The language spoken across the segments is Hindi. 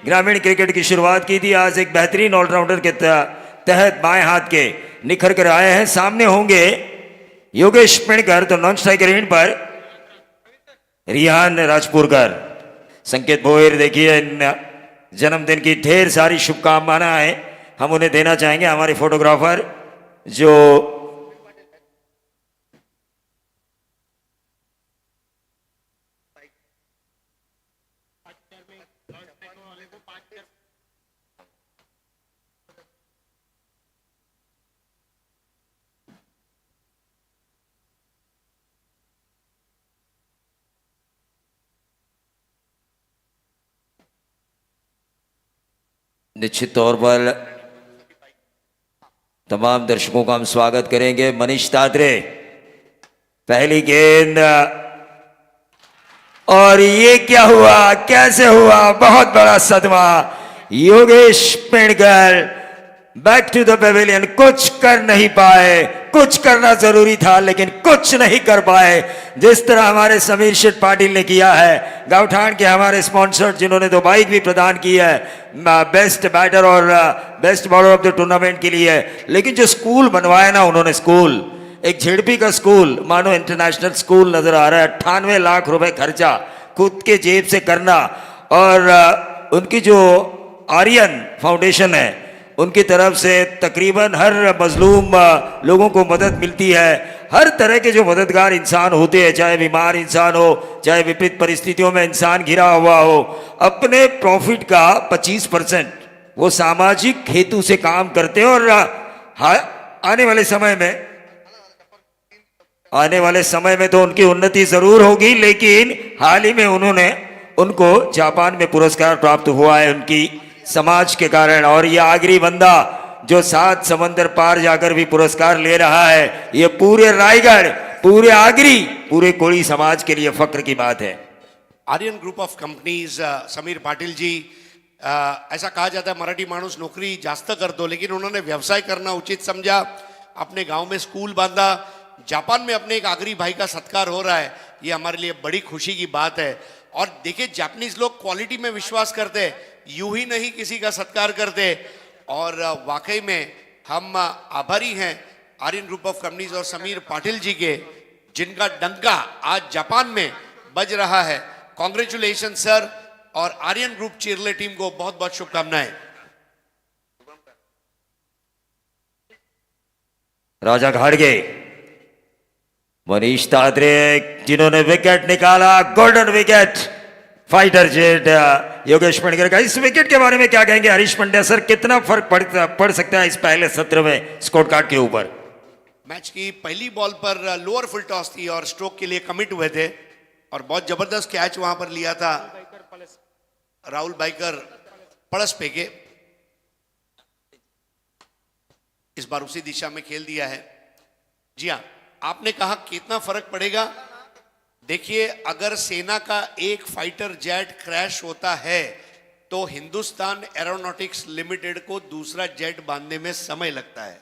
ग्रामीण क्रिकेट की शुरुआत की थी। आज एक बेहतरीन ऑलराउंडर के तहत बाएं हाथ के निखर कर आए हैं। सामने होंगे योगेश पिणकर, तो नॉन स्ट्राइकर एंड पर रिहान राजपुरकर। संकेत भोयर देखिए, जन्मदिन की ढेर सारी शुभकामनाएं हम उन्हें देना चाहेंगे। हमारे फोटोग्राफर जो निश्चित तौर पर तमाम दर्शकों का हम स्वागत करेंगे। मनीष तात्रे, पहली गेंद, और ये क्या हुआ, कैसे हुआ, बहुत बड़ा सदमा। Yogesh Pinkar back to the pavilion, कुछ कर नहीं पाए। कुछ करना जरूरी था लेकिन कुछ नहीं कर पाए। जिस तरह हमारे समीर शेठ पाटिल ने किया है, गावठान के हमारे स्पॉन्सर जिन्होंने 2 बाइक भी प्रदान की है बेस्ट बैटर और best bowler of the tournament के लिए। लेकिन जो स्कूल बनवाया ना उन्होंने, स्कूल, एक झेड़पी का स्कूल मानो इंटरनेशनल स्कूल नजर आ रहा है। 98 लाख रुपए खर्चा खुद के जेब से करना, और उनकी जो आर्यन फाउंडेशन है उनकी तरफ से तकरीबन हर मजलूम लोगों को मदद मिलती है। हर तरह के जो मददगार इंसान होते हैं, चाहे बीमार इंसान हो, चाहे विपरीत परिस्थितियों में इंसान घिरा हुआ हो, अपने प्रॉफिट का 25% वो सामाजिक हेतु से काम करते हैं। और आने वाले समय में तो उनकी उन्नति जरूर होगी, लेकिन हाल ही में उनको जापान में पुरस्कार प्राप्त हुआ है उनकी समाज के कारण। और ये आगरी बंदा जो 7 समंदर पार जाकर भी पुरस्कार ले रहा है, ये पूरे रायगढ़, पूरे आगरी, पूरे कोली समाज के लिए फक्र की बात है। Aryan group of companies, Sameer Patil ji, ऐसा कहा जाता है मराठी माणूस नौकरी जास्त करतो, लेकिन उन्होंने व्यवसाय करना उचित समझा, अपने गांव में स्कूल बांधा। जापान में अपने एक आगरी भाई का सत्कार हो रहा है, ये हमारे लिए बड़ी खुशी की बात है। और देखिए, जापानीज लोग क्वालिटी में विश्वास करते, यूं ही नहीं किसी का सत्कार करते। और वाकई में हम आभारी हैं आर्यन ग्रुप ऑफ कंपनीज और समीर पाटिल जी के, जिनका डंका आज जापान में बज रहा है। कॉन्ग्रेचुलेशन सर, और आर्यन ग्रुप चीरले टीम को बहुत बहुत शुभकामनाएं। राजा घाड़गे, मनीष तात्रे जिन्होंने विकेट निकाला, golden wicket fighter jet Yogesh Pinkar का। इस विकेट के बारे में क्या कहेंगे हरीश पंड्या सर, कितना फर्क पड़ सकता है इस पहले सत्र में स्कोर कार्ड के ऊपर? मैच की पहली बॉल पर लोअर फुल टॉस थी और स्ट्रोक के लिए कमिट हुए थे, और बहुत जबरदस्त कैच वहां पर लिया था राहुल बाइकर, पड़स पे के। इस बार उसी दिशा में खेल दिया है। जी हाँ, आपने कहा कितना फर्क पड़ेगा। देखिए, अगर सेना का एक फाइटर जेट क्रैश होता है तो हिंदुस्तान एरोनॉटिक्स लिमिटेड को दूसरा जेट बांधने में समय लगता है।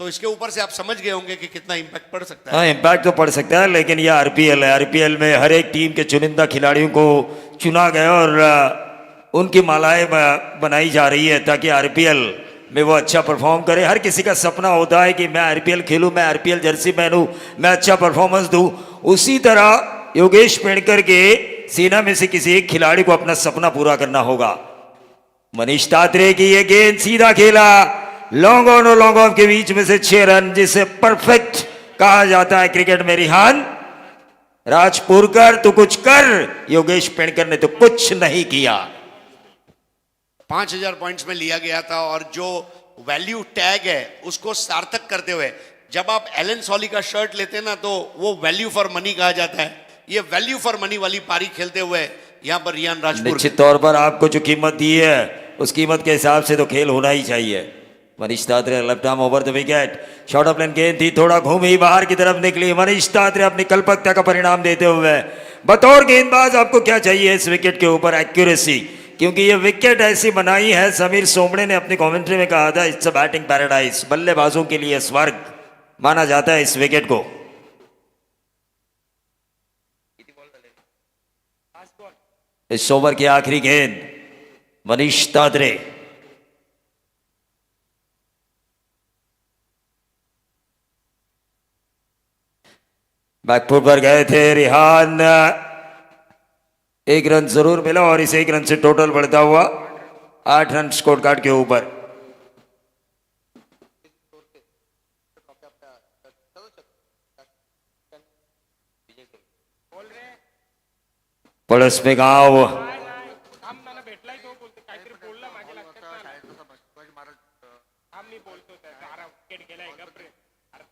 तो इसके ऊपर से आप समझ गए होंगे कि कितना इंपैक्ट पड़ सकता है। हाँ, इंपैक्ट तो पड़ सकता है, लेकिन यह आरपीएल है। आरपीएल में हर एक टीम के चुनिंदा खिलाड़ियों को चुना गया और उनकी मालाएं बनाई जा रही है ताकि आरपीएल में वो अच्छा परफॉर्म करे। हर किसी का सपना होता है कि मैं आरपीएल खेलूं, मैं आरपीएल जर्सी पहनूं, मैं अच्छा परफॉर्मेंस दूं। उसी तरह योगेश पिणकर के सेना में से किसी एक खिलाड़ी को अपना सपना पूरा करना होगा। मनीष तात्रे की ये गेंद सीधा खेला, लॉन्ग ऑन और लॉन्ग ऑफ के बीच में से 6 रन, जिसे परफेक्ट कहा जाता है क्रिकेट में। रिहान राजपुरकर, तो कुछ कर। योगेश पिणकर ने तो कुछ नहीं किया। 5000 पॉइंट्स में लिया गया था, और जो वैल्यू टैग है उसको सार्थक करते हुए, जब आप एलन सॉली का शर्ट लेते हैं ना, तो वो वैल्यू फॉर मनी कहा जाता है। ये वैल्यू फॉर मनी वाली पारी खेलते हुए यहां पर रियान राजपुर, निश्चित तौर पर आपको जो कीमत दी है उस कीमत के हिसाब से तो खेल होना ही चाहिए। Manish Tatre left arm over the wicket, short of length गेंद थी, थोड़ा घूमी, बाहर की तरफ निकली। मनीष तात्रे अपनी कल्पकता का परिणाम देते हुए, बतौर गेंदबाज आपको क्या चाहिए इस विकेट के ऊपर? एक्यूरेसी, क्योंकि ये विकेट ऐसी बनाई है, समीर सोमड़े ने अपनी कमेंट्री में कहा था, इट्स अ बैटिंग पैराडाइज, बल्लेबाजों के लिए स्वर्ग माना जाता है इस विकेट को। इस ओवर की आखिरी गेंद, मनीष तादरे, बैकफुट पर गए थे रिहान, एक रन जरूर मिला और इस एक रन से टोटल बढ़ता हुआ 8 रन स्कोर कार्ड के ऊपर। पळस पे गाव,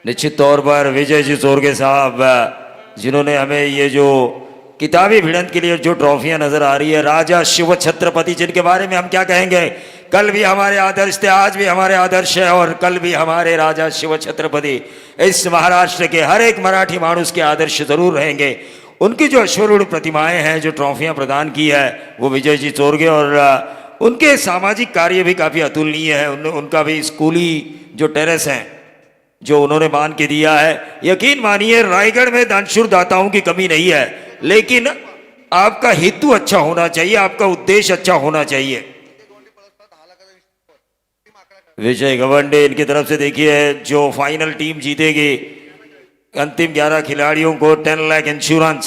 निश्चित तौर पर विजय जी चोरगे साहब, जिन्होंने हमें ये जो किताबी भिड़ंत के लिए जो ट्रॉफियां नजर आ रही है, राजा शिव छत्रपति, जिनके बारे में हम क्या कहेंगे, कल भी हमारे आदर्श थे, आज भी हमारे आदर्श है और कल भी हमारे राजा शिव छत्रपति इस महाराष्ट्र के हर एक मराठी मानुस के आदर्श जरूर रहेंगे। उनकी जो अश्वरूढ़ प्रतिमाएं हैं, जो ट्रॉफियां प्रदान की है, वो विजय जी चोरगे, और उनके सामाजिक कार्य भी काफी अतुलनीय है। उनका भी स्कूली जो टेरेस है जो उन्होंने मान के दिया है, यकीन मानिए रायगढ़ में दानशूर दाताओं की कमी नहीं है, लेकिन आपका हेतु अच्छा होना चाहिए, आपका उद्देश्य अच्छा होना चाहिए। विजय गवंडे इनकी तरफ से देखिए, जो फाइनल टीम जीतेगी, अंतिम 11 खिलाड़ियों को 10 लाख इंश्योरेंस,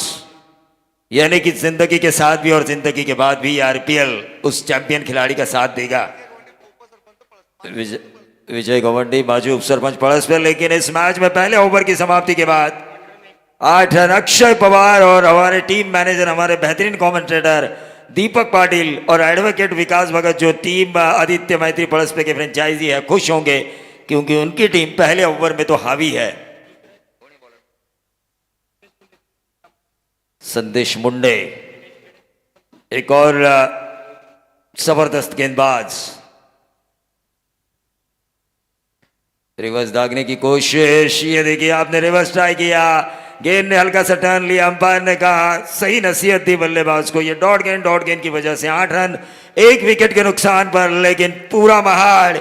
यानी कि जिंदगी के साथ भी और जिंदगी के बाद भी आरपीएल उस चैंपियन खिलाड़ी का साथ देगा। विजय गवंडी माजी उप सरपंच पड़स पर, लेकिन इस मैच में पहले ओवर की समाप्ति के बाद 8 रन अक्षय पवार और हमारे टीम मैनेजर, हमारे बेहतरीन कमेंटेटर दीपक पाटिल और एडवोकेट विकास भगत, जो टीम आदित्य मैत्री पड़सपे के फ्रेंचाइजी है, खुश होंगे क्योंकि उनकी टीम पहले ओवर में तो हावी है। संदेश मुंडे एक और जबरदस्त गेंदबाज, रिवर्स दागने की कोशिश, ये देखिए आपने रिवर्स ट्राई किया, गेंद ने हल्का सा टर्न लिया, अंपायर ने कहा सही नसीहत दी बल्लेबाज को। ये डॉट गेंद की वजह से 8 रन 1 विकेट के नुकसान पर, लेकिन पूरा महाड़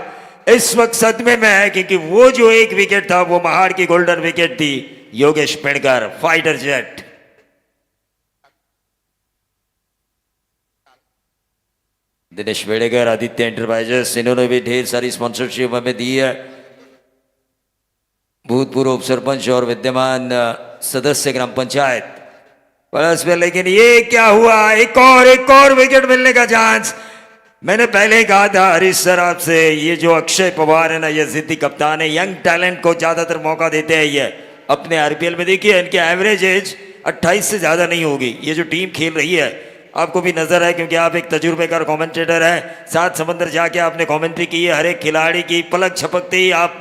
इस वक्त सदमे में है क्योंकि वो जो 1 विकेट था वो महाड़ की गोल्डन विकेट थी। Yogesh Pedkar fighter jet, Dinesh Vedekar Aditya enterprises, इन्होंने भी ढेर सारी स्पॉन्सरशिप हमें दी है। भूतपूर्व उप सरपंच और विद्यमान सदस्य ग्राम पंचायत पड़स पे, लेकिन ये क्या हुआ, एक और विकेट मिलने का चांस। मैंने पहले ही कहा था हरीश सर आपसे, ये जो अक्षय पवार है ना, ये जिद्दी कप्तान है, यंग टैलेंट को ज्यादातर मौका देते हैं। ये अपने आरपीएल में देखिए इनकी एवरेज एज 28 से ज्यादा नहीं होगी। ये जो टीम खेल रही है, आपको भी नजर है क्योंकि आप एक तजुर्बेकार कमेंटेटर हैं, 7 समंदर जाके आपने कमेंट्री की है, हर एक खिलाड़ी की पलक झपकते ही आप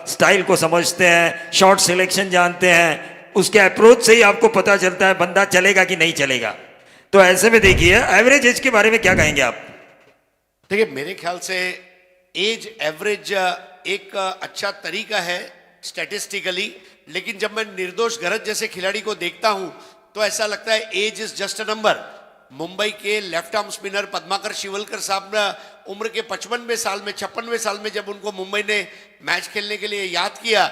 स्टाइल को समझते हैं, शॉट सिलेक्शन जानते हैं, उसके अप्रोच से ही आपको पता चलता है बंदा चलेगा कि नहीं चलेगा। तो ऐसे में देखिए एवरेज एज के बारे में क्या कहेंगे आप? देखिए मेरे ख्याल से एज एवरेज एक अच्छा तरीका है स्टैटिस्टिकली, लेकिन जब मैं निर्दोष गरज जैसे खिलाड़ी को देखता हूं तो ऐसा लगता है age is just a number. Mumbai के left arm spinner Padmakar Shivalkar sahab ने उम्र के 55वें साल में 56वें साल में जब उनको मुंबई ने मैच खेलने के लिए याद किया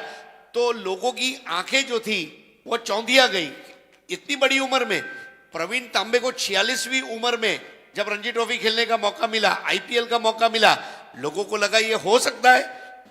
तो लोगों की आंखें जो थी वो चौंधिया गई। इतनी बड़ी उम्र में प्रवीण तांबे को 46वीं उम्र में जब रणजी ट्रॉफी खेलने का मौका मिला, आईपीएल का मौका मिला, लोगों को लगा ये हो सकता है।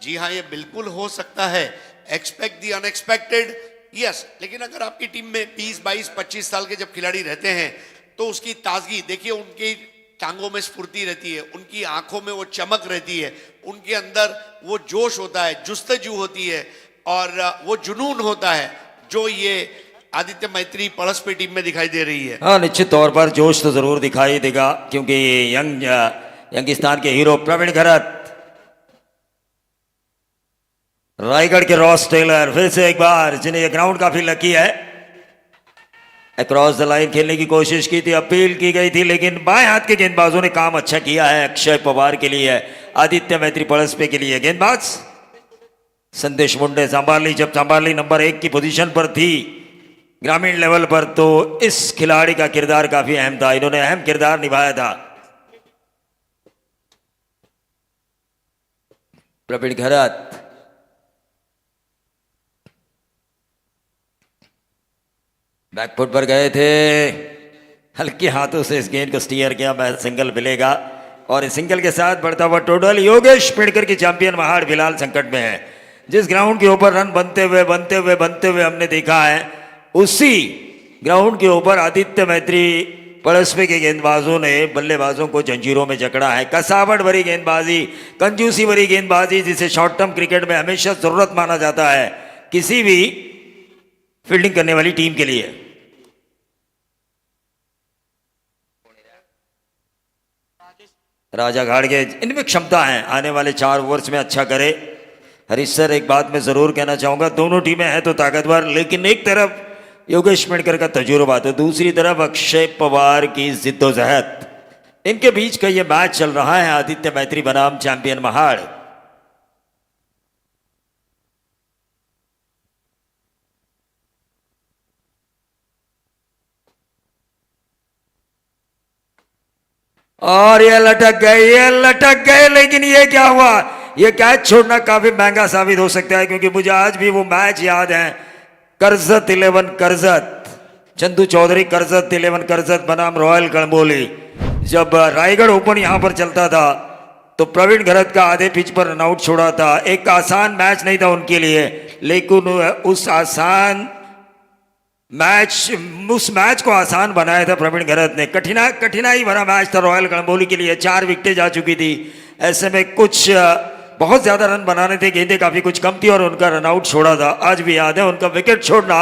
जी हाँ, ये बिल्कुल हो सकता है। Expect the unexpected, yes. लेकिन अगर आपकी टीम में 20, 22, 25 साल के जब खिलाड़ी रहते हैं तो उसकी ताजगी देखिए, उनकी टांगों में स्फूर्ति रहती है, उनकी आंखों में वो चमक रहती है, उनके अंदर वो जोश होता है, जुस्तजू होती है और वो जुनून होता है जो ये आदित्य मैत्री पड़सपे टीम में दिखाई दे रही है। हाँ, निश्चित तौर पर जोश तो जरूर दिखाई देगा क्योंकि यंगिस्तान के हीरो प्रवीण खरत, रायगढ़ के रॉस टेलर, फिर से एक बार जिन्हें यह ग्राउंड काफी लकी है, अक्रॉस द लाइन खेलने की कोशिश की थी, अपील की गई थी, लेकिन बाएं हाथ के गेंदबाजों ने काम अच्छा किया है। अक्षय पवार के लिए, आदित्य मैत्री पड़सपे के लिए गेंदबाज संदेश मुंडे संभाली, जब संभाली नंबर 1 की पोजीशन पर थी ग्रामीण लेवल पर, तो इस खिलाड़ी का किरदार काफी अहम था, इन्होंने अहम किरदार निभाया था। प्रवीण खरत बैकफुट पर गए थे, हल्के हाथों से इस गेंद को स्टीयर किया, सिंगल मिलेगा। और सिंगल के साथ बढ़ता हुआ टोटल योगेश पेड़कर की चैंपियन महाड़ फिलहाल संकट में है। जिस ग्राउंड के ऊपर रन बनते हुए हमने देखा है, उसी ग्राउंड के ऊपर आदित्य मैत्री पड़सपे के गेंदबाजों ने बल्लेबाजों को जंजीरों में जकड़ा है। कसावट भरी गेंदबाजी, कंजूसी भरी गेंदबाजी, जिसे शॉर्ट टर्म क्रिकेट में हमेशा जरूरत माना जाता है किसी भी फील्डिंग करने वाली टीम के लिए। राजा घाड़गे, इनमें क्षमता है आने वाले 4 ओवर्स में अच्छा करे। हरीश सर, एक बात मैं जरूर कहना चाहूंगा, दोनों टीमें हैं तो ताकतवर, लेकिन एक तरफ योगेश पेड़कर का तजुर्बा तो दूसरी तरफ अक्षय पवार की जिद्दोजहद, इनके बीच का ये मैच चल रहा है आदित्य मैत्री बनाम चैंपियन महाड़। और ये लटक गए, लेकिन ये क्या हुआ? ये कैच छोड़ना काफी महंगा साबित हो सकता है, क्योंकि मुझे आज भी वो मैच याद है, करजत 11 करजत, चंदू चौधरी करजत 11 करजत बनाम रॉयल गणबोली। जब रायगढ़ ओपन यहां पर चलता था तो प्रवीण घरत का आधे पिच पर रनआउट छोड़ा था। एक आसान मैच नहीं था उनके लिए, लेकिन उस मैच को आसान बनाया था प्रवीण घरत ने। कठिनाई भरा मैच था रॉयल गणबोली के लिए, 4 विकेटें जा चुकी थी। ऐसे में कुछ बहुत ज्यादा रन बनाने थे, गेंदें काफी कुछ कम थी और उनका रनआउट छोड़ा था। आज भी याद है, उनका विकेट छोड़ना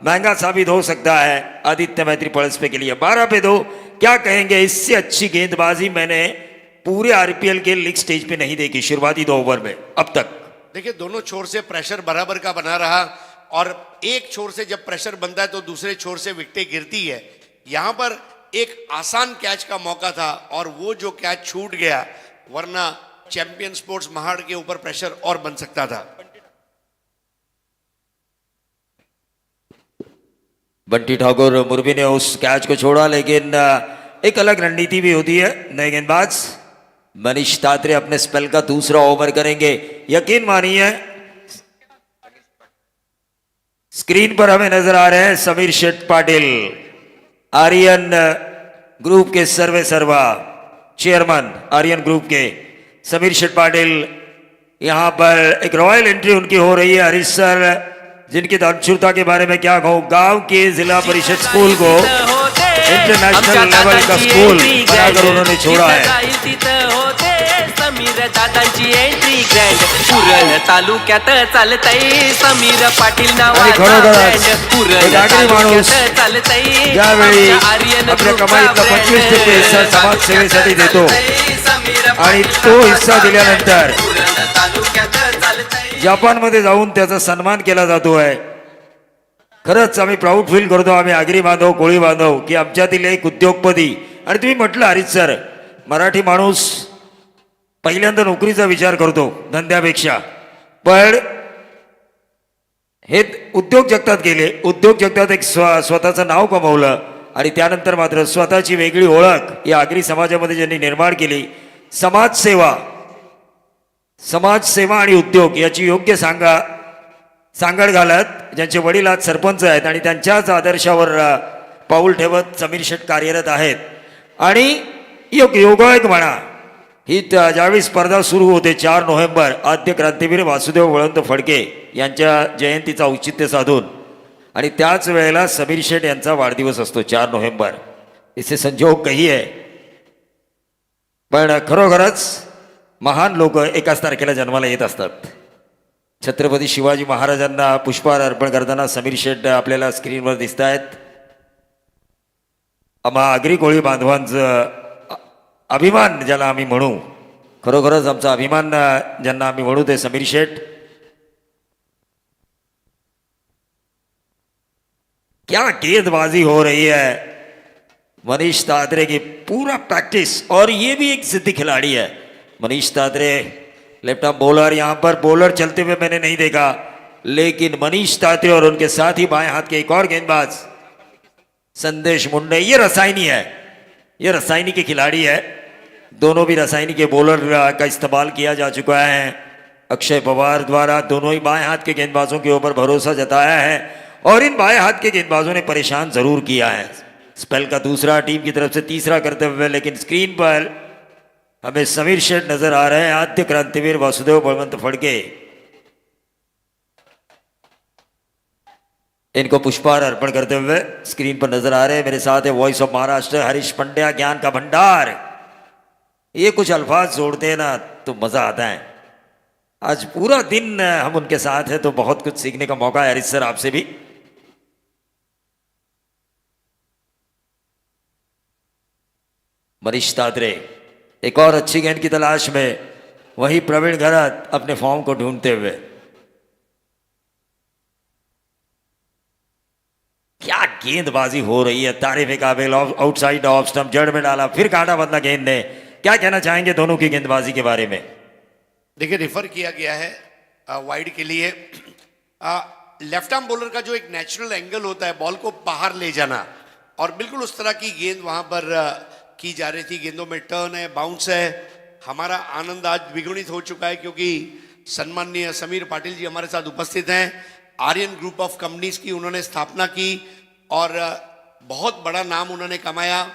महंगा साबित हो सकता है आदित्य मैत्री पड़सपे के लिए। 12 पे 2, क्या कहेंगे? इससे अच्छी गेंदबाजी मैंने पूरे आरपीएल के लीग स्टेज पे नहीं देखी शुरुआती 2 ओवर में अब तक। देखिए, दोनों छोर से प्रेशर बराबर का बना रहा, और एक छोर से जब प्रेशर बनता है तो दूसरे छोर से विकेटें गिरती है। यहां पर एक आसान कैच का मौका था और वो जो कैच छूट गया, वरना चैंपियन स्पोर्ट्स महाड़ के ऊपर प्रेशर और बन सकता था। बंटी ठाकुर मुरबी ने उस कैच को छोड़ा, लेकिन एक अलग रणनीति भी होती है। नए गेंदबाज मनीष तात्रे अपने स्पेल का दूसरा ओवर करेंगे। यकीन मानिए, स्क्रीन पर हमें नजर आ रहे हैं समीर शेठ पाटिल, आर्यन ग्रुप के सर्वा चेयरमैन आर्यन ग्रुप के समीर शेठ पाटिल। यहां पर एक रॉयल एंट्री उनकी हो रही है। हरीश सर, जिनकी दानशूरता के बारे में क्या कहूं, गांव के जिला परिषद स्कूल को इंटरनेशनल लेवल का स्कूल बनाकर उन्होंने छोड़ा है। समीर दादांची एंट्री ग्रँड, पुरळ तालुक्यात चालतय समीर पाटील नावाचा ब्रँड, पुरळ तालुक्यात चालतय ज्यावेळी आपल्या कमाईतला 25% हिस्सा समाजसेवेसाठी देतो आणि तो हिस्सा दिल्यानंतर जपानमध्ये जाऊन त्याचा सन्मान केला जातो आहे। खरंच आम्ही प्राऊड फील करतो, आम्ही आगरी बांधव, कोळी बांधव, की आमच्यातील एक उद्योगपती। आणि तुम्ही म्हटलं हरीश सर, मराठी माणूस पहिल्यांदा नोकरीचा विचार करतो धंद्यापेक्षा, पण हे उद्योग जगतात गेले, उद्योग जगतात एक स्वतःचं नाव कमवलं आणि त्यानंतर मात्र स्वतःची वेगळी ओळख या आगरी समाजामध्ये ज्यांनी निर्माण केली। समाजसेवा आणि उद्योग याची योग्य सांगड घालत ज्यांचे वडील आज सरपंच आहेत आणि त्यांच्याच आदर्शावर पाऊल ठेवत समीर शेठ कार्यरत आहेत। आणि योगायोग म्हणा, ही ज्यावेळी स्पर्धा सुरू होते 4 नोव्हेंबर, आद्य क्रांतीवीर वासुदेव बळवंत फडके यांच्या जयंतीचा औचित्य साधून, आणि त्याच वेळेला समीर शेठ यांचा वाढदिवस असतो 4 नोव्हेंबर। इसे संजोग कही आहे, पण खरोखरच महान लोक एकाच तारखेला जन्माला येत असतात। छत्रपती शिवाजी महाराजांना पुष्पहार अर्पण करताना समीर शेठ आपल्याला स्क्रीनवर दिसत आहेत। आम्हा आगरी कोळी बांधवांचं अभिमान ज्याला आम्ही म्हणू, खरोखरच आमचा अभिमान ज्यांना आम्ही म्हणू ते समीर शेठ। क्या गेंदबाजी हो रही है मनीष तात्रे की, पूरा प्रैक्टिस, और ये भी एक सिद्धि खिलाड़ी है Manish Tatre. Left arm bowler, यहाँ पर बॉलर चलते हुए मैंने नहीं देखा, लेकिन मनीष तात्रे और उनके साथ ही बाएं हाथ के एक और गेंदबाज संदेश मुंडे, ये रसायनी है, ये रसायनी के खिलाड़ी है। दोनों भी रसायनी के बॉलर का इस्तेमाल किया जा चुका है अक्षय पवार द्वारा। दोनों ही बाएं हाथ के गेंदबाजों के ऊपर भरोसा जताया है और इन बाएं हाथ के गेंदबाजों ने परेशान जरूर किया है। स्पेल का दूसरा टीम की तरफ से तीसरा करते हुए, लेकिन स्क्रीन पर हमें समीर शेठ नजर आ रहे हैं, आद्य क्रांतिवीर वासुदेव बलवंत फड़के। इनको पुष्पहार अर्पण करते हुए स्क्रीन पर नजर आ रहे हैं। मेरे साथ है वॉइस ऑफ महाराष्ट्र हरीश पंड्या, ज्ञान का भंडार। ये कुछ अल्फाज जोड़ते हैं ना तो मजा आता है। आज पूरा दिन हम उनके साथ हैं तो बहुत कुछ सीखने का मौका है हरीश सर आपसे भी। मनीष तात्रे एक और अच्छी गेंद की तलाश में, वहीं प्रवीण घरत अपने फॉर्म को ढूंढते हुए। क्या गेंदबाजी हो रही है, तारीफ काबिल। आउटसाइड ऑफ स्टंप, जड़ में डाला, फिर काटा बदला गेंद ने। क्या कहना चाहेंगे दोनों की गेंदबाजी के बारे में? देखिए, रेफर किया गया है वाइड के लिए। लेफ्ट आर्म बॉलर का जो एक नेचुरल एंगल होता है बॉल को बाहर ले जाना, और बिल्कुल उस तरह की गेंद वहां पर की जा रही थी। गेंदों में टर्न है, बाउंस है। हमारा आनंद आज द्विगुणित हो चुका है क्योंकि सम्माननीय समीर पाटिल जी हमारे साथ उपस्थित हैं। आर्यन ग्रुप ऑफ कंपनीज की उन्होंने स्थापना की और बहुत बड़ा नाम उन्होंने कमाया।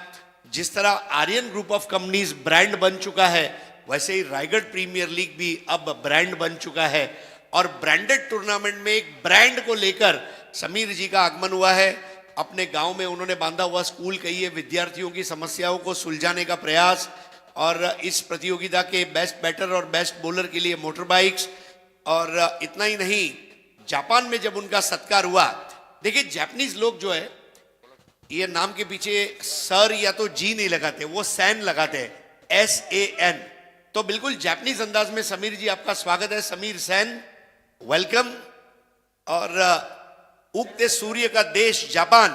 जिस तरह Aryan group of companies brand बन चुका है, वैसे ही रायगढ़ प्रीमियर लीग भी अब ब्रांड बन चुका है। और ब्रांडेड टूर्नामेंट में एक ब्रांड को लेकर समीर जी का आगमन हुआ है। अपने गांव में उन्होंने बांधा हुआ स्कूल कहिए, विद्यार्थियों की समस्याओं को सुलझाने का प्रयास, और इस प्रतियोगिता के बेस्ट बैटर और बेस्ट बॉलर के लिए मोटर बाइक्स। और इतना ही नहीं, जापान में जब उनका सत्कार हुआ, देखिए जापानीज लोग जो है ये नाम के पीछे सर या तो जी नहीं लगाते, वो सैन लगाते हैं, SAN। तो बिल्कुल जापानीज अंदाज में समीर जी आपका स्वागत है। समीर सैन, वेलकम। और उगते सूर्य का देश जापान,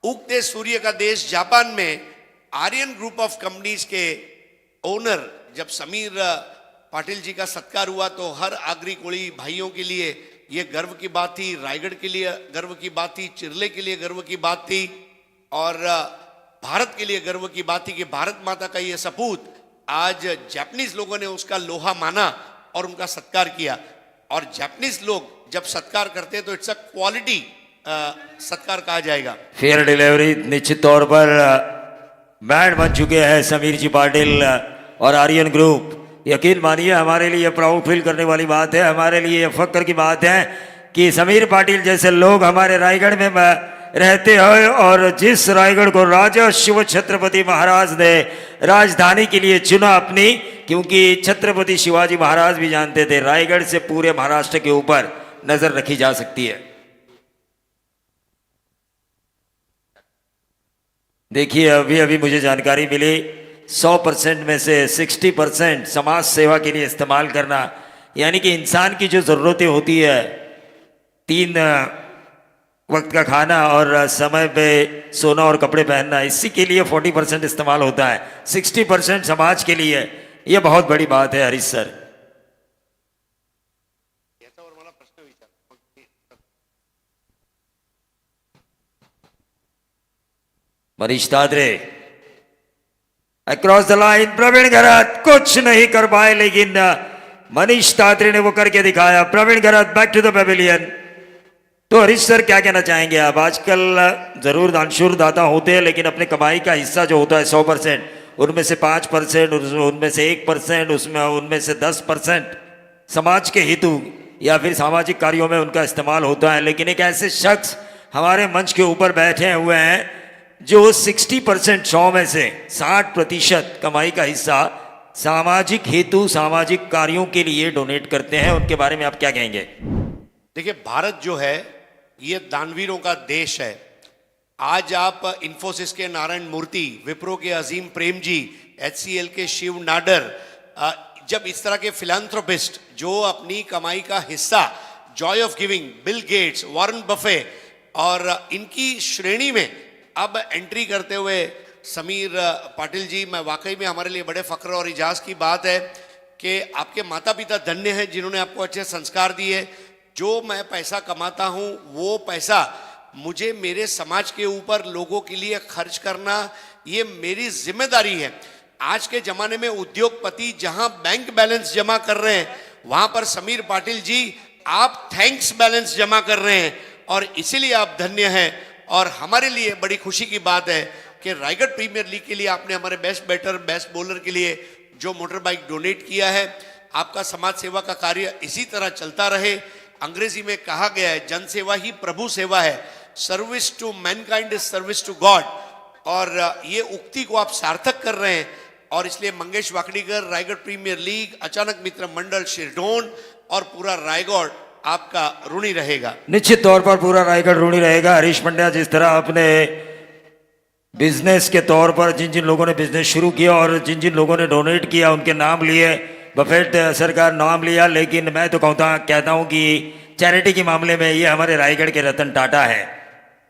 उगते सूर्य का देश जापान में आर्यन ग्रुप ऑफ कंपनीज के ओनर जब समीर पाटिल जी का सत्कार हुआ तो हर आगरी कोली भाइयों के लिए ये गर्व की बात थी, रायगढ़ के लिए गर्व की बात थी, चिरले के लिए गर्व की बात थी, और भारत के लिए गर्व की बात थी कि भारत माता का ये सपूत आज जापानीज लोगों ने उसका लोहा माना और उनका सत्कार किया। और जापानीज लोग जब सत्कार करते हैं तो इट्स अ क्वालिटी सत्कार कहा जाएगा। फेयर डिलीवरी निश्चित तौर पर बैंड बन चुके हैं समीर जी पाटिल और आर्यन ग्रुप। यकीन मानिए हमारे लिए प्राउड फील करने वाली बात है, हमारे लिए फक्र की बात है कि समीर पाटिल जैसे लोग हमारे रायगढ़ में रहते हैं। और जिस रायगढ़ को राजा शिव छत्रपति महाराज ने राजधानी के लिए चुना अपनी, क्योंकि छत्रपति शिवाजी महाराज भी जानते थे रायगढ़ से पूरे महाराष्ट्र के ऊपर नजर रखी जा सकती है। देखिए, अभी अभी मुझे जानकारी मिली 100% में से 60% समाज सेवा के लिए इस्तेमाल करना, यानी कि इंसान की जो ज़रूरतें होती है, 3 वक्त का खाना और समय पे सोना और कपड़े पहनना, इसी के लिए 40% इस्तेमाल होता है, 60% समाज के लिए। ये बहुत बड़ी बात है Harish sir. Manish Tatre across the line, Praveen Gharat कुछ नहीं कर पाए, लेकिन मनीष तात्रे ने वो करके दिखाया। प्रवीण घरत बैक टू द पेविलियन। तो हरीश सर क्या कहना चाहेंगे आप? आजकल जरूर दानशूर दाता होते हैं, लेकिन अपने कमाई का हिस्सा जो होता है 100%, उनमें से 5%, उनमें से 1%, उसमें उनमें से 10% समाज के हेतु या फिर सामाजिक कार्यों में उनका इस्तेमाल होता है। लेकिन एक ऐसे शख्स हमारे मंच के ऊपर बैठे हुए हैं जो 60%, 100 में से 60% कमाई का हिस्सा सामाजिक हेतु, सामाजिक कार्यों के लिए डोनेट करते हैं। उनके बारे में आप क्या कहेंगे? देखिए, भारत जो है ये दानवीरों का देश है। आज आप इन्फोसिस के नारायण मूर्ति, विप्रो के अजीम प्रेम जी, HCL के शिव नाडर, जब इस तरह के फिलैंथ्रोपिस्ट जो अपनी कमाई का हिस्सा Joy of giving, Bill Gates, Warren Buffett और इनकी श्रेणी में अब एंट्री करते हुए समीर पाटिल जी, मैं वाकई में हमारे लिए बड़े फख्र और इजाज़ की बात है कि आपके माता पिता धन्य हैं जिन्होंने आपको अच्छे संस्कार दिए। जो मैं पैसा कमाता हूं वो पैसा मुझे मेरे समाज के ऊपर लोगों के लिए खर्च करना, ये मेरी जिम्मेदारी है। आज के ज़माने में उद्योगपति जहां बैंक बैलेंस जमा कर रहे हैं, वहां पर समीर पाटिल जी आप थैंक्स बैलेंस जमा कर रहे हैं, और इसीलिए आप धन्य हैं। और हमारे लिए बड़ी खुशी की बात है कि रायगढ़ प्रीमियर लीग के लिए आपने हमारे बेस्ट बैटर, बेस्ट बॉलर के लिए जो मोटर बाइक डोनेट किया है। आपका समाज सेवा का कार्य इसी तरह चलता रहे। अंग्रेजी में कहा गया है जन सेवा ही प्रभु सेवा है, service to mankind is service to God, और ये उक्ति को आप सार्थक कर रहे हैं। और इसलिए मंगेश वाकड़ीकर, रायगढ़ प्रीमियर लीग, अचानक मित्र मंडल शिरडोन और पूरा रायगढ़ आपका ऋणी रहेगा। निश्चित तौर पर पूरा रायगढ़ ऋणी रहेगा। हरीश पंड्या, जिस तरह आपने बिजनेस के तौर पर जिन जिन लोगों ने बिजनेस शुरू किया और जिन जिन लोगों ने डोनेट किया उनके नाम लिए, बफेट सरकार नाम लिया, लेकिन मैं तो कहता हूं कि चैरिटी के मामले में ये हमारे रायगढ़ के रतन टाटा है।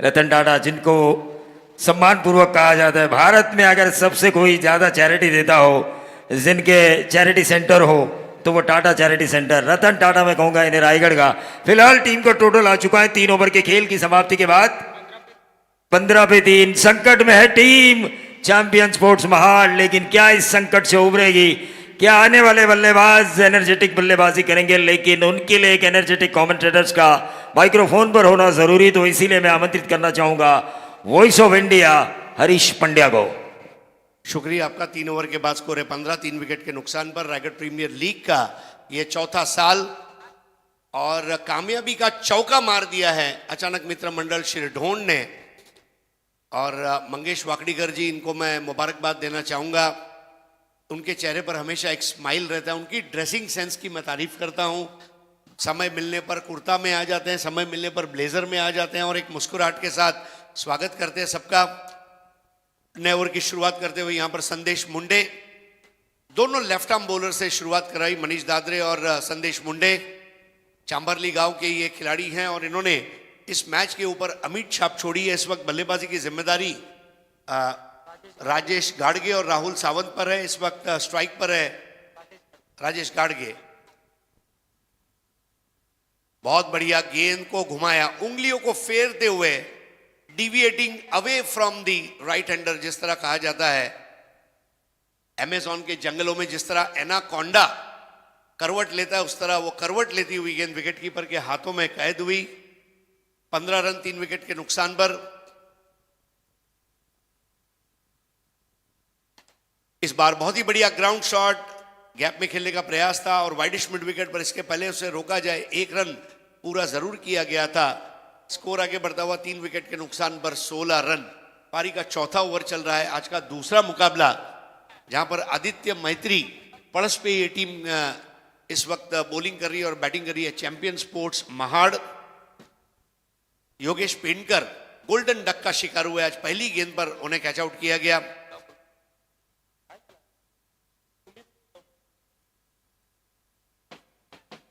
रतन टाटा, जिनको सम्मान पूर्वक कहा जाता है। भारत में अगर सबसे कोई ज़्यादा चैरिटी देता हो, जिनके चैरिटी सेंटर हो, तो वो टाटा चैरिटी सेंटर, रतन टाटा मैं कहूँगा इन्हें रायगढ़ का। फिलहाल टीम का टोटल आ चुका है 3 ओवर के खेल की समाप्ति के बाद 15 पे 3। संकट में है टीम चैंपियन स्पोर्ट्स महाड़, लेकिन क्या इस संकट से उभरेगी? क्या आने वाले बल्लेबाज एनर्जेटिक बल्लेबाजी करेंगे? लेकिन उनके लिए एक एनर्जेटिक कमेंटेटर्स का माइक्रोफोन पर होना जरूरी, तो इसीलिए मैं आमंत्रित करना चाहूंगा voice of India Harish Pandya को। शुक्रिया आपका। 3 ओवर के बाद स्कोर है 15, 3 विकेट के नुकसान पर। रायगढ़ प्रीमियर लीग का ये चौथा साल और कामयाबी का चौका मार दिया है अचानक मित्र मंडल शिरढोण ने। और मंगेश वाकड़ीकर जी, इनको मैं मुबारकबाद देना चाहूँगा। उनके चेहरे पर हमेशा एक स्माइल रहता है। उनकी ड्रेसिंग सेंस की मैं तारीफ करता हूँ। समय मिलने पर कुर्ता में आ जाते हैं, समय मिलने पर ब्लेजर में आ जाते हैं और एक मुस्कुराहट के साथ स्वागत करते हैं सबका। नए ओवर की शुरुआत करते हुए यहाँ पर संदेश मुंडे, दोनों लेफ्ट आर्म बॉलर से शुरुआत कराई, मनीष दादरे और संदेश मुंडे। चांबरली गांव के ये खिलाड़ी हैं और इन्होंने इस मैच के ऊपर अमिट छाप छोड़ी है। इस वक्त बल्लेबाजी की जिम्मेदारी राजेश गाड़गे और राहुल सावंत पर है। इस वक्त स्ट्राइक पर है राजेश गाड़गे। बहुत बढ़िया गेंद को घुमाया, उंगलियों को फेरते हुए, deviating away from the right hander, जिस तरह कहा जाता है। अमेज़न के जंगलों में जिस तरह एनाकोंडा करवट लेता है, उस तरह वो करवट लेती हुई गेंद विकेटकीपर के हाथों में कैद हुई। 15 रन 3 विकेट के नुकसान पर। इस बार बहुत ही बढ़िया ग्राउंड शॉट, गैप में खेलने का प्रयास था और वाइडिश मिड विकेट पर इसके पहले उसे रोका जाए, 1 रन पूरा जरूर किया गया था। स्कोर आगे बढ़ता हुआ 3 विकेट के नुकसान पर 16 रन। पारी का चौथा ओवर चल रहा है। आज का दूसरा मुकाबला, जहां पर आदित्य मैत्री पड़स पे ये टीम इस वक्त बॉलिंग कर रही है और बैटिंग कर रही है champion sports Mahad. Yogesh Pendkar golden duck का शिकार हुए। आज पहली गेंद पर उन्हें कैच आउट किया गया।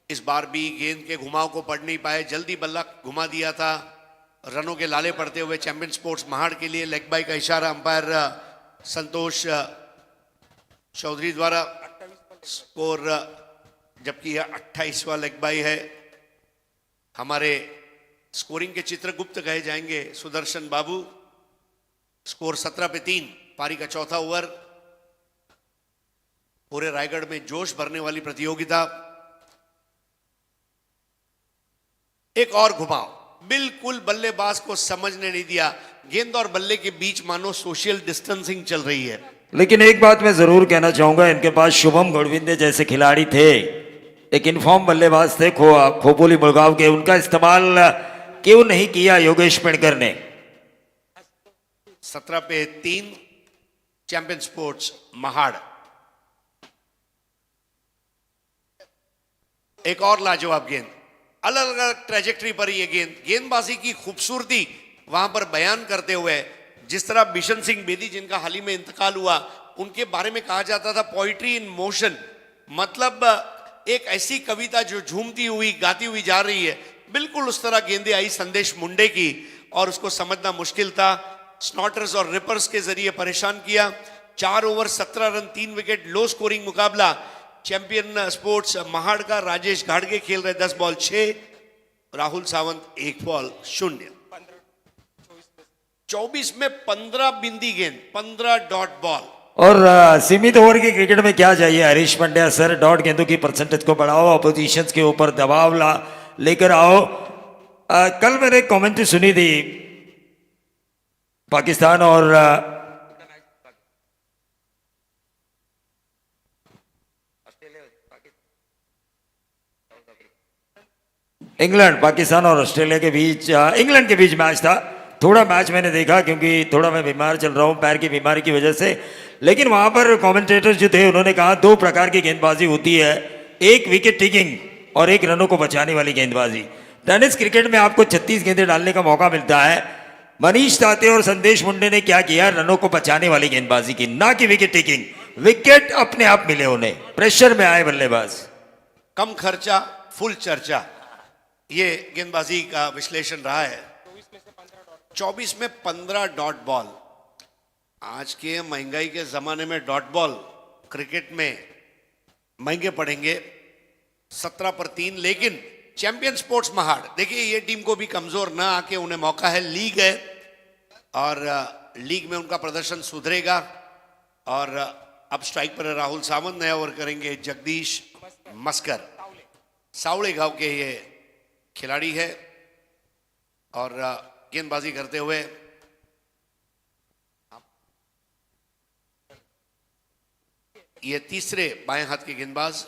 इस बार भी गेंद के घुमाव को पढ़ नहीं पाए, जल्दी बल्ला घुमा दिया था। रनों के लाले पड़ते हुए चैंपियन स्पोर्ट्स महाड़ के लिए लेग बाई का इशारा अंपायर संतोष चौधरी द्वारा। स्कोर जबकि यह 28वां लेग बाई है। हमारे स्कोरिंग के चित्रगुप्त कहे जाएंगे सुदर्शन बाबू। स्कोर 17 पे 3। पारी का चौथा ओवर। पूरे रायगढ़ में जोश भरने वाली प्रतियोगिता। एक और घुमाव, बिल्कुल बल्लेबाज को समझने नहीं दिया। गेंद और बल्ले के बीच मानो सोशल डिस्टेंसिंग चल रही है। लेकिन एक बात मैं जरूर कहना चाहूंगा, इनके पास शुभम गढ़विंदे जैसे खिलाड़ी थे, एक इनफॉर्म बल्लेबाज थे खोपोली मुलगांव के, उनका इस्तेमाल क्यों नहीं किया योगेश पेंडकर ने? 17 पे 3 चैंपियन स्पोर्ट्स महाड़। एक और लाजवाब गेंद, अलग अलग ट्रेजेक्टरी पर ये गेंदबाजी की खूबसूरती वहां पर बयान करते हुए, जिस तरह बिशन सिंह बेदी जिनका हाल ही में इंतकाल हुआ, उनके बारे में कहा जाता था पोइट्री इन मोशन, मतलब एक ऐसी कविता जो झूमती हुई गाती हुई जा रही है। बिल्कुल उस तरह गेंदें आई संदेश मुंडे की और उसको समझना मुश्किल था। स्नॉटर्स और रिपर्स के जरिए परेशान किया। 4 over 17 run 3 wicket, low scoring मुकाबला चैंपियन स्पोर्ट्स महाड़ का। राजेश घाड़गे खेल रहे 10 बॉल 6, राहुल सावंत 1 बॉल 0। 24 में 15 बिंदी गेंद, 15 डॉट बॉल। और सीमित ओवर की क्रिकेट में क्या चाहिए हरीश पंड्या सर? डॉट गेंदों की परसेंटेज को बढ़ाओ, अपोजिशन के ऊपर दबाव लेकर आओ। कल मैंने एक कमेंट्री सुनी थी पाकिस्तान और इंग्लैंड पाकिस्तान और ऑस्ट्रेलिया के बीच इंग्लैंड के बीच मैच था। थोड़ा मैच मैंने देखा क्योंकि थोड़ा मैं बीमार चल रहा हूँ पैर की बीमारी की वजह से। लेकिन वहां पर कमेंटेटर जो थे उन्होंने कहा दो प्रकार की गेंदबाजी होती है, एक विकेट टेकिंग और एक रनों को बचाने वाली गेंदबाजी। टेनिस क्रिकेट में आपको 36 गेंदें डालने का मौका मिलता है। मनीष ताते और संदेश मुंडे ने क्या किया, रनों को बचाने वाली गेंदबाजी की, ना कि विकेट टेकिंग। विकेट अपने आप मिले उन्हें, प्रेशर में आए बल्लेबाज। कम खर्चा फुल चर्चा, ये गेंदबाजी का विश्लेषण रहा है। 24 में 15 डॉट बॉल। आज के महंगाई के जमाने में डॉट बॉल क्रिकेट में महंगे पड़ेंगे। 17 पर 3। लेकिन चैंपियन स्पोर्ट्स महाड़, देखिए ये टीम को भी कमजोर ना आके उन्हें मौका है, लीग है और लीग में उनका प्रदर्शन सुधरेगा। और अब स्ट्राइक पर राहुल सावंत, नया ओवर करेंगे जगदीश मस्कर। सावड़े गांव के ये खिलाड़ी है और गेंदबाजी करते हुए ये तीसरे बाएं हाथ के गेंदबाज।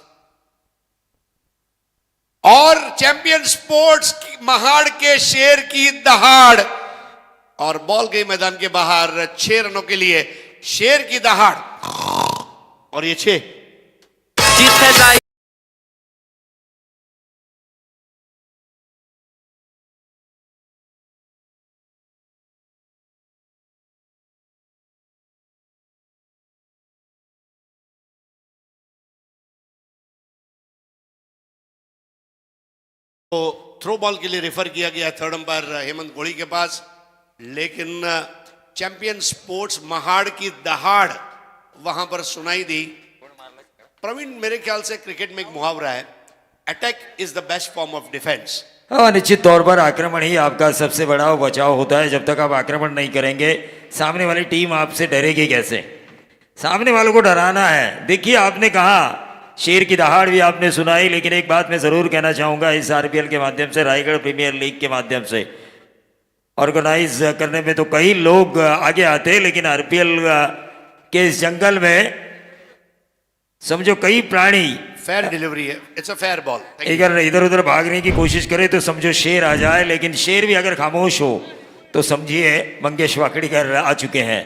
और चैंपियन स्पोर्ट्स महाड़ के शेर की दहाड़, और बॉल गई मैदान के बाहर 6 रनों के लिए। शेर की दहाड़ और ये 6। जिथे जाई तो थ्रो बॉल के लिए रेफर किया गया थर्ड अंपायर हेमंत गोड़ी के पास। लेकिन चैंपियन स्पोर्ट्स महाड़ की दहाड़ वहां पर सुनाई दी। प्रवीण, मेरे ख्याल से क्रिकेट में एक मुहावरा है, attack is the best form of defence. हाँ, निश्चित तौर पर आक्रमण ही आपका सबसे बड़ा बचाव होता है। जब तक आप आक्रमण नहीं करेंगे सामने वाली टीम आपसे डरेगी कैसे। सामने वालों को डराना है। देखिए आपने कहा शेर की दहाड़ भी आपने सुनाई, लेकिन एक बात मैं जरूर कहना चाहूंगा, इस आरपीएल के माध्यम से, रायगढ़ प्रीमियर लीग के माध्यम से ऑर्गेनाइज करने में तो कई लोग आगे आते हैं, लेकिन आरपीएल के इस जंगल में समझो कई प्राणी फेयर डिलीवरी है, इट्स अ फेयर बॉल। अगर इधर उधर भागने की कोशिश करे तो समझो शेर आ जाए, लेकिन शेर भी अगर खामोश हो तो समझिए मंगेश वाकड़ीकर आ चुके हैं।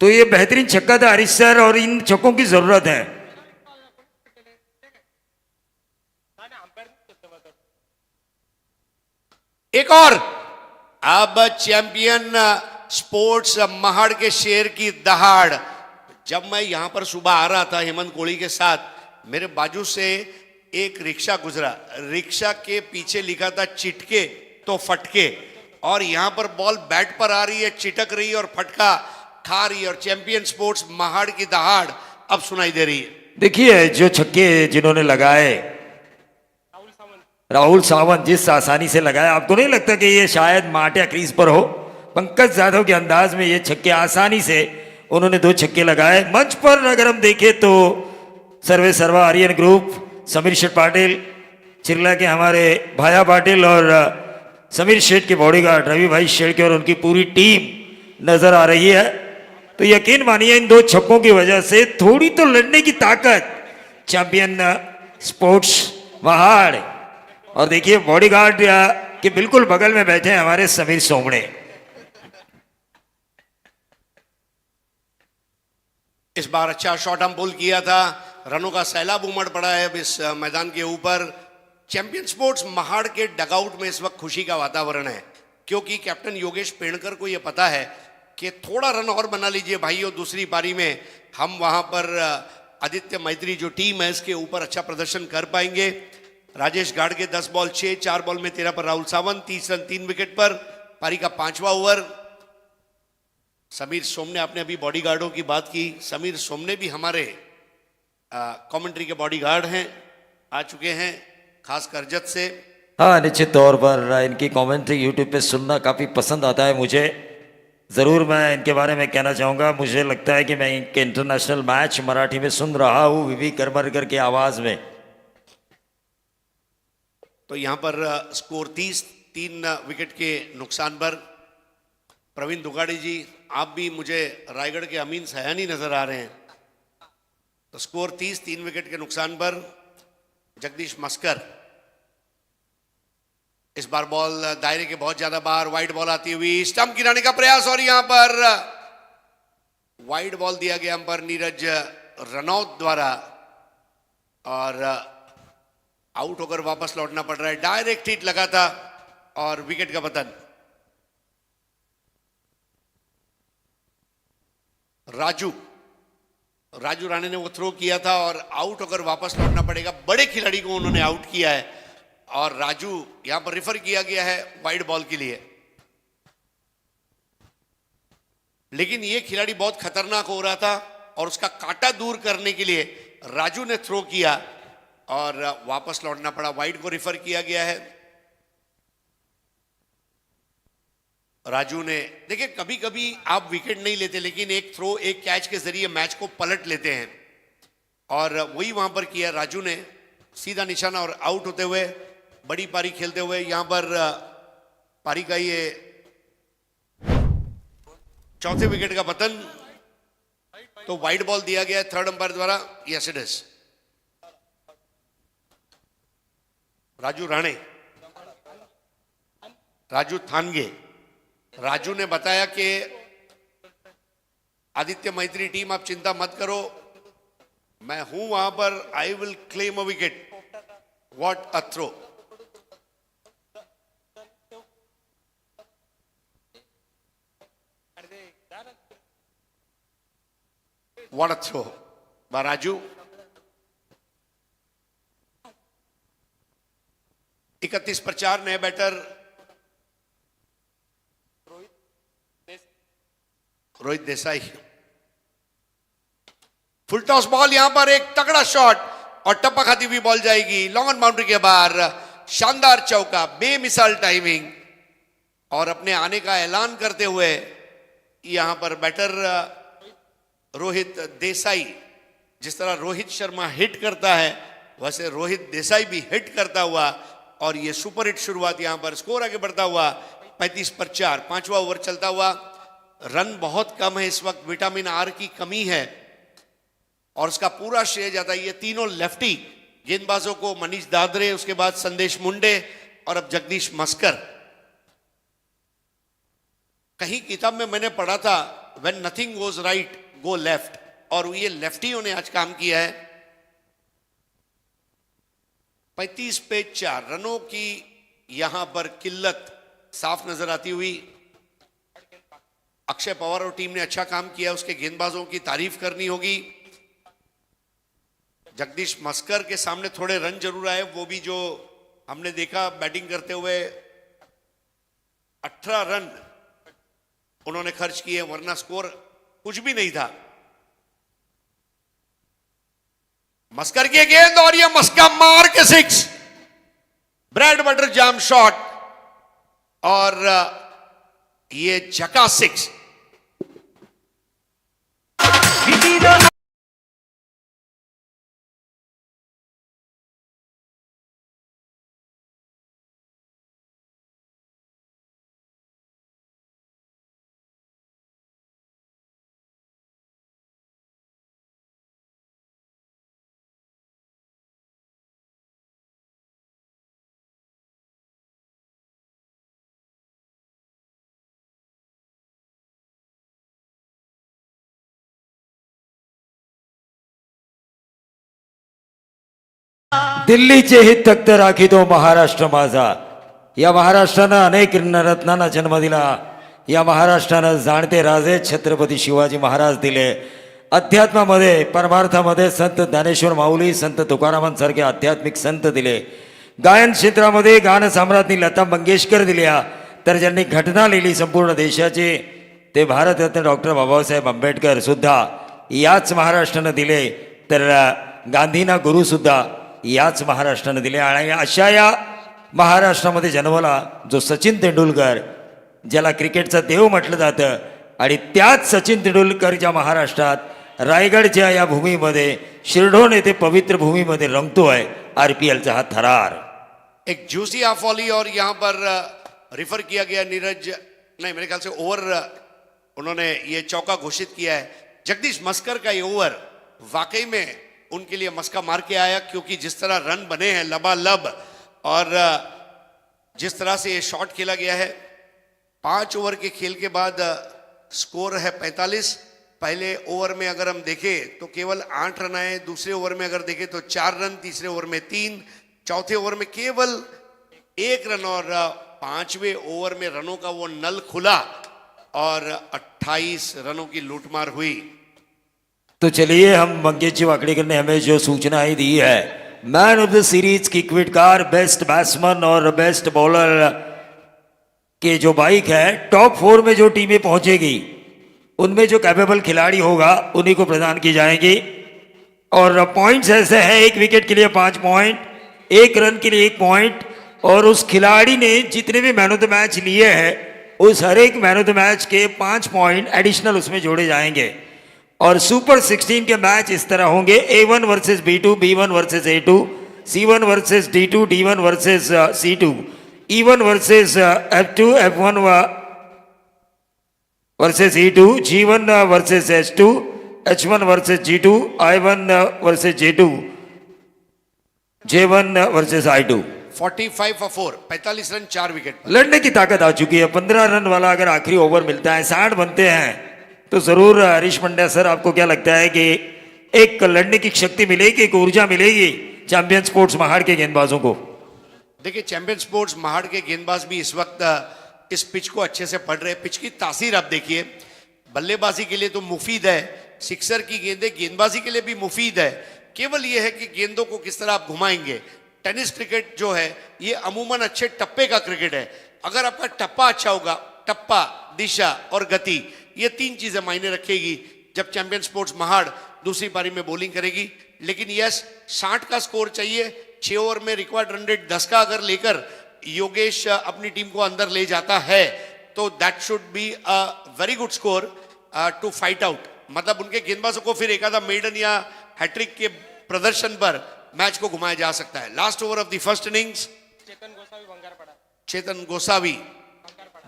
तो ये बेहतरीन छक्का था हरीश सर, और इन छक्कों की जरूरत है। एक और, अब चैंपियन स्पोर्ट्स महाड़ के शेर की दहाड़। जब मैं यहां पर सुबह आ रहा था हेमंत कोड़ी के साथ, मेरे बाजू से एक रिक्शा गुजरा। रिक्शा के पीछे लिखा था चिटके तो फटके, और यहां पर बॉल बैट पर आ रही है, चिटक रही है और फटका खा रही है, और चैंपियन स्पोर्ट्स महाड़ की दहाड़ अब सुनाई दे रही है। देखिए जो छक्के जिन्होंने लगाए, राहुल सावंत जिस आसानी से लगाया, आपको नहीं लगता कि ये शायद माटिया क्रीज पर हो? पंकज जाधव के अंदाज में ये छक्के आसानी से उन्होंने 2 छक्के लगाए। मंच पर अगर हम देखें तो सर्वे सर्वा आर्यन ग्रुप, समीर शेठ पाटिल, चिरला के हमारे भाया पाटिल और समीर शेठ के बॉडीगार्ड रवि भाई शेड़के और उनकी पूरी टीम नजर आ रही है। तो यकीन मानिए इन 2 छक्कों की वजह से थोड़ी तो लड़ने की ताकत चैंपियन स्पोर्ट्स महाड़। और देखिए बॉडीगार्ड के बिल्कुल बगल में बैठे हैं हमारे समीर सोमणे। इस बार अच्छा शॉट हम पुल किया था, रनों का सैलाब उमड़ पड़ा है अब इस मैदान के ऊपर। चैंपियन स्पोर्ट्स महाड़ के डगआउट में इस वक्त खुशी का वातावरण है, क्योंकि कैप्टन योगेश पेड़कर को यह पता है कि थोड़ा रन और बना लीजिए भाइयों, दूसरी पारी में हम वहां पर आदित्य मैत्री जो टीम है इसके ऊपर अच्छा प्रदर्शन कर पाएंगे। राजेश गाड़गे 10 बॉल 6, 4 बॉल में 13 पर राहुल सावंत, 30 रन 3 विकेट पर। पारी का 5वां ओवर। समीर सोमने, आपने अभी बॉडीगार्डों की बात की, समीर सोमने भी हमारे कमेंट्री के बॉडीगार्ड हैं, आ चुके हैं खासकर जज से। हाँ, निश्चित तौर पर इनकी कमेंट्री यूट्यूब पे सुनना काफ़ी पसंद आता है मुझे। ज़रूर मैं इनके बारे में कहना चाहूँगा, मुझे लगता है कि मैं इनके इंटरनेशनल मैच मराठी में सुन रहा हूँ विवी करमरकर की आवाज़ में। तो यहाँ पर स्कोर 30, 3 विकेट के नुकसान पर। प्रवीण दुगाड़ी जी, आप भी मुझे रायगढ़ के अमीन सयानी नजर आ रहे हैं। तो स्कोर 30, 3 विकेट के नुकसान पर। जगदीश मस्कर इस बार बॉल दायरे के बहुत ज्यादा बाहर, वाइड बॉल आती हुई, स्टंप गिराने का प्रयास और यहां पर वाइड बॉल दिया गया अंपायर नीरज रनौत द्वारा और आउट होकर वापस लौटना पड़ रहा है। डायरेक्ट हिट लगा था और विकेट का पतन। राजू राणे ने वो थ्रो किया था और आउट होकर वापस लौटना पड़ेगा। बड़े खिलाड़ी को उन्होंने आउट किया है और राजू यहां पर रेफर किया गया है वाइड बॉल के लिए। लेकिन ये खिलाड़ी बहुत खतरनाक हो रहा था और उसका कांटा दूर करने के लिए राजू ने थ्रो किया और वापस लौटना पड़ा। वाइड को रेफर किया गया है। राजू ने, देखिए कभी कभी आप विकेट नहीं लेते लेकिन एक थ्रो, एक कैच के जरिए मैच को पलट लेते हैं और वही वहां पर किया राजू ने। सीधा निशाना और आउट होते हुए, बड़ी पारी खेलते हुए यहां पर पारी का ये चौथे विकेट का पतन। तो वाइड बॉल दिया गया है थर्ड अंपायर द्वारा। Yes it is. Raju Rane, Raju Thange. Raju ने बताया कि आदित्य मैत्री टीम आप चिंता मत करो, मैं हूं वहां पर, I will claim a wicket. What a throw. What a throw by Raju. 31 पर 4 नए batter Rohit Desai. Full toss ball, यहां पर एक तगड़ा शॉट और टप्पा खाती हुई बॉल जाएगी लॉन्ग ऑन बाउंड्री के बाहर। शानदार चौका, बेमिसाल टाइमिंग और अपने आने का ऐलान करते हुए यहां पर बैटर रोहित देसाई। जिस तरह रोहित शर्मा हिट करता है वैसे रोहित देसाई भी हिट करता हुआ और ये सुपर हिट शुरुआत। यहां पर स्कोर आगे बढ़ता हुआ 35 पर 4। पांचवा ओवर चलता हुआ। रन बहुत कम है इस वक्त, विटामिन आर की कमी है और उसका पूरा श्रेय जाता है ये तीनों लेफ्टी गेंदबाजों को, मनीष दादरे, उसके बाद संदेश मुंडे और अब जगदीश मस्कर। कहीं किताब में मैंने पढ़ा था when nothing goes right go left, और ये लेफ्टियों ने आज काम किया है। 35 पे 4 रनों की यहां पर किल्लत साफ नजर आती हुई। अक्षय पवार और टीम ने अच्छा काम किया, उसके गेंदबाजों की तारीफ करनी होगी। जगदीश मस्कर के सामने थोड़े रन जरूर आए, वो भी जो हमने देखा बैटिंग करते हुए 18 रन उन्होंने खर्च किए, वरना स्कोर कुछ भी नहीं था। मस्कर की गेंद और ये मस्का मार के 6, ब्रेड बटर जाम शॉट और ये झका 6। दिल्लीचे हित तख्त राखीतो महाराष्ट्र माझा. या महाराष्ट्रानं अनेक रत्नांना जन्म दिला. या महाराष्ट्रानं जाणते राजे छत्रपती शिवाजी महाराज दिले. अध्यात्मामध्ये, परमार्थामध्ये संत ज्ञानेश्वर माऊली, संत तुकारामांसारखे आध्यात्मिक संत दिले. गायन क्षेत्रामध्ये गान सम्राज्ञी लता मंगेशकर दिल्या. तर ज्यांनी घटना लिहिली संपूर्ण देशाची ते भारतरत्न डॉक्टर बाबासाहेब आंबेडकर सुद्धा याच महाराष्ट्रानं दिले. तर गांधींना गुरु सुद्धा याच महाराष्ट्रानं दिले. आणि अशा या महाराष्ट्रामध्ये जन्मला जो सचिन तेंडुलकर, ज्याला क्रिकेटचा देव म्हटलं जातं, आणि त्याच सचिन तेंडुलकरच्या महाराष्ट्रात रायगडच्या या भूमीमध्ये, शिरढोण येथे पवित्र भूमीमध्ये रंगतोय आरपीएलचा हा थरार. एक जूसी ऑफ वॉली और यहां पर रिफर किया गया नीरज, नहीं मेरे ख्याल से ओवर उन्होंने ये चौका घोषित किया है. जगदीश मस्कर का ये ओवर वाकई में उनके लिए मस्का मार के आया, क्योंकि जिस तरह रन बने हैं लबालब और जिस तरह से ये शॉट खेला गया है, 5 ओवर के खेल के बाद स्कोर है 45। पहले ओवर में अगर हम देखें तो केवल 8 रन आए, दूसरे ओवर में अगर देखें तो 4 रन, तीसरे ओवर में 3, चौथे ओवर में केवल 1 रन और 5वें ओवर में रनों का वो नल खुला और 28 रनों की लूटमार हुई। तो चलिए, हम मंगेश जी वाकड़ेकर ने हमें जो सूचनाएं दी है, मैन ऑफ द सीरीज की क्विट कार, बेस्ट बैट्समैन और बेस्ट बॉलर के जो बाइक है, टॉप 4 में जो टीमें पहुंचेगी उनमें जो कैपेबल खिलाड़ी होगा उन्हीं को प्रदान की जाएंगी। और पॉइंट्स ऐसे हैं, 1 विकेट के लिए 5 पॉइंट, 1 रन के लिए 1 पॉइंट, और उस खिलाड़ी ने जितने भी मैन ऑफ द मैच लिए हैं उस हर एक मैन ऑफ द मैच के 5 पॉइंट एडिशनल उसमें जोड़े जाएंगे। और सुपर 16 के मैच इस तरह होंगे: A1 versus B2, B1 versus A2, C1 versus D2, D1 versus C2, E1 versus F2, F1 versus E2, G1 versus H2, H1 versus G2, I1 versus J2, J1 versus I2। 45 for 4, 45 run 4 wicket पर। लड़ने की ताकत आ चुकी है। 15 रन वाला अगर आखिरी ओवर मिलता है, 60 बनते हैं, तो जरूर हरीश पंड्या सर, आपको क्या लगता है कि एक लड़ने की शक्ति मिलेगी, एक ऊर्जा मिलेगी चैंपियन स्पोर्ट्स महाड़ के गेंदबाजों को? देखिए, चैंपियन स्पोर्ट्स महाड़ के गेंदबाज भी इस वक्त इस पिच को अच्छे से पढ़ रहे हैं। पिच की तासीर आप देखिए, बल्लेबाजी के लिए तो मुफीद है, सिक्सर की गेंदें गेंदबाजी के लिए भी मुफीद है। केवल यह है कि गेंदों को किस तरह आप घुमाएंगे। टेनिस क्रिकेट जो है ये अमूमन अच्छे टप्पे का क्रिकेट है। अगर आपका टप्पा अच्छा होगा, टप्पा, दिशा और गति, ये 3 चीजें मायने रखेगी जब चैंपियन स्पोर्ट्स महाड़ दूसरी पारी में बॉलिंग करेगी। लेकिन यस, 60 का स्कोर चाहिए। 6 ओवर में रिक्वायर्ड रन रेट 10 का अगर लेकर योगेश अपनी टीम को अंदर ले जाता है तो that should be a very good score to fight out. मतलब उनके गेंदबाजों को फिर एक आधा मेडन या हैट्रिक के प्रदर्शन पर मैच को घुमाया जा सकता है। Last over of the first innings, Chetan Gosavi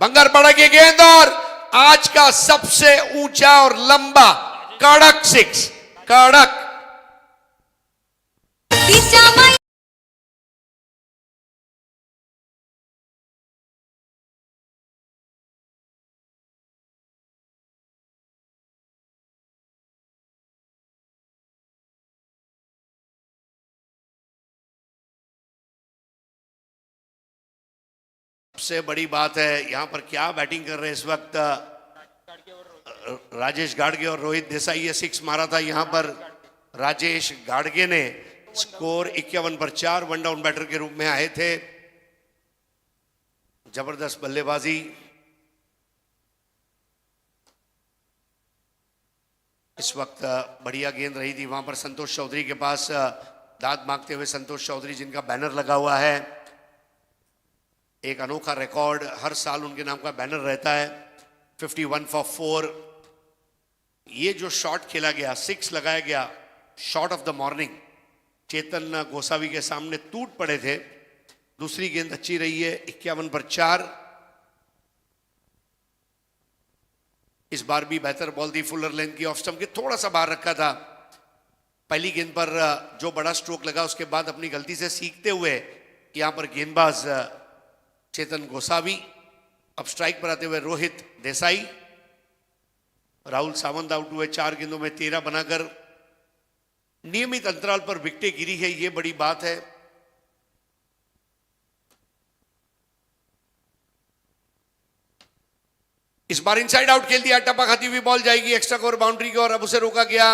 Bangarpada की गेंद और आज का सबसे ऊंचा और लंबा कड़क 6, कड़क। सबसे बड़ी बात है यहां पर क्या बैटिंग कर रहे हैं इस वक्त राजेश गाड़गे और रोहित देसाई। ये 6 मारा था यहां पर राजेश गाड़गे ने। स्कोर 51 पर 4, 1 डाउन बैटर के रूप में आए थे। जबरदस्त बल्लेबाजी। इस वक्त बढ़िया गेंद रही थी वहां पर संतोष चौधरी के पास, दाद मांगते हुए संतोष चौधरी जिनका बैनर लगा हुआ है। एक अनोखा रिकॉर्ड, हर साल उनके नाम का बैनर रहता है। 51 for 4। ये जो शॉट खेला गया, 6 लगाया गया, शॉट ऑफ द मॉर्निंग, चेतन गोसावी के सामने टूट पड़े थे। दूसरी गेंद अच्छी रही है, 51 पर 4। इस बार भी बेहतर बॉल थी, फुलर लेंथ की, ऑफ स्टंप के थोड़ा सा बाहर रखा था। पहली गेंद पर जो बड़ा स्ट्रोक लगा उसके बाद अपनी गलती से सीखते हुए यहां पर गेंदबाज चेतन गोसावी। अब स्ट्राइक पर आते हुए रोहित देसाई। राहुल सावंत आउट हुए 4 गेंदों में 13 बनाकर। नियमित अंतराल पर विकेटें गिरी है, यह बड़ी बात है। इस बार इनसाइड आउट खेल दिया, टप्पा खाती हुई बॉल जाएगी एक्स्ट्रा कवर बाउंड्री की और अब उसे रोका गया।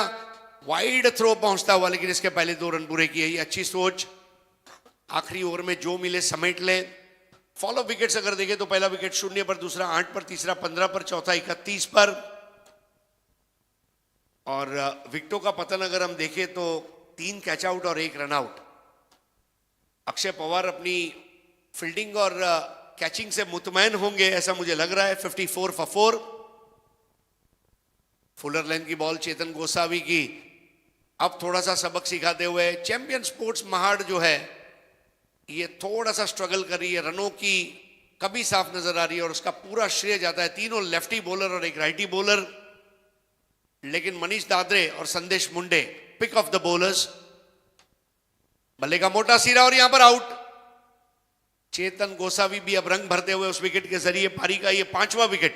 वाइड थ्रो पहुंचता हुआ, लेकिन इसके पहले 2 रन पूरे किए। ये अच्छी सोच। आखिरी ओवर में जो मिले समेट ले। फॉलो विकेट्स अगर देखें तो पहला विकेट 0 पर, दूसरा 8 पर, तीसरा 15 पर, चौथा 31 पर। और विकेटों का पतन अगर हम देखें तो 3 कैच आउट और 1 रन आउट। अक्षय पवार अपनी फील्डिंग और कैचिंग से मुतमैन होंगे ऐसा मुझे लग रहा है। 54 for 4। फुलर लेंथ की बॉल चेतन गोसावी की। अब थोड़ा सा सबक सिखाते हुए चैंपियन स्पोर्ट्स महाड़ जो है ये थोड़ा सा स्ट्रगल कर रही है, रनों की कभी साफ नजर आ रही है और उसका पूरा श्रेय जाता है 3 लेफ्टी बॉलर और 1 राइटी बॉलर। लेकिन मनीष दादरे और संदेश मुंडे पिक ऑफ द बॉलर्स। बल्ले का मोटा सिरा और यहां पर आउट। चेतन गोसावी भी अब रंग भरते हुए उस विकेट के जरिए पारी का ये 5वां विकेट।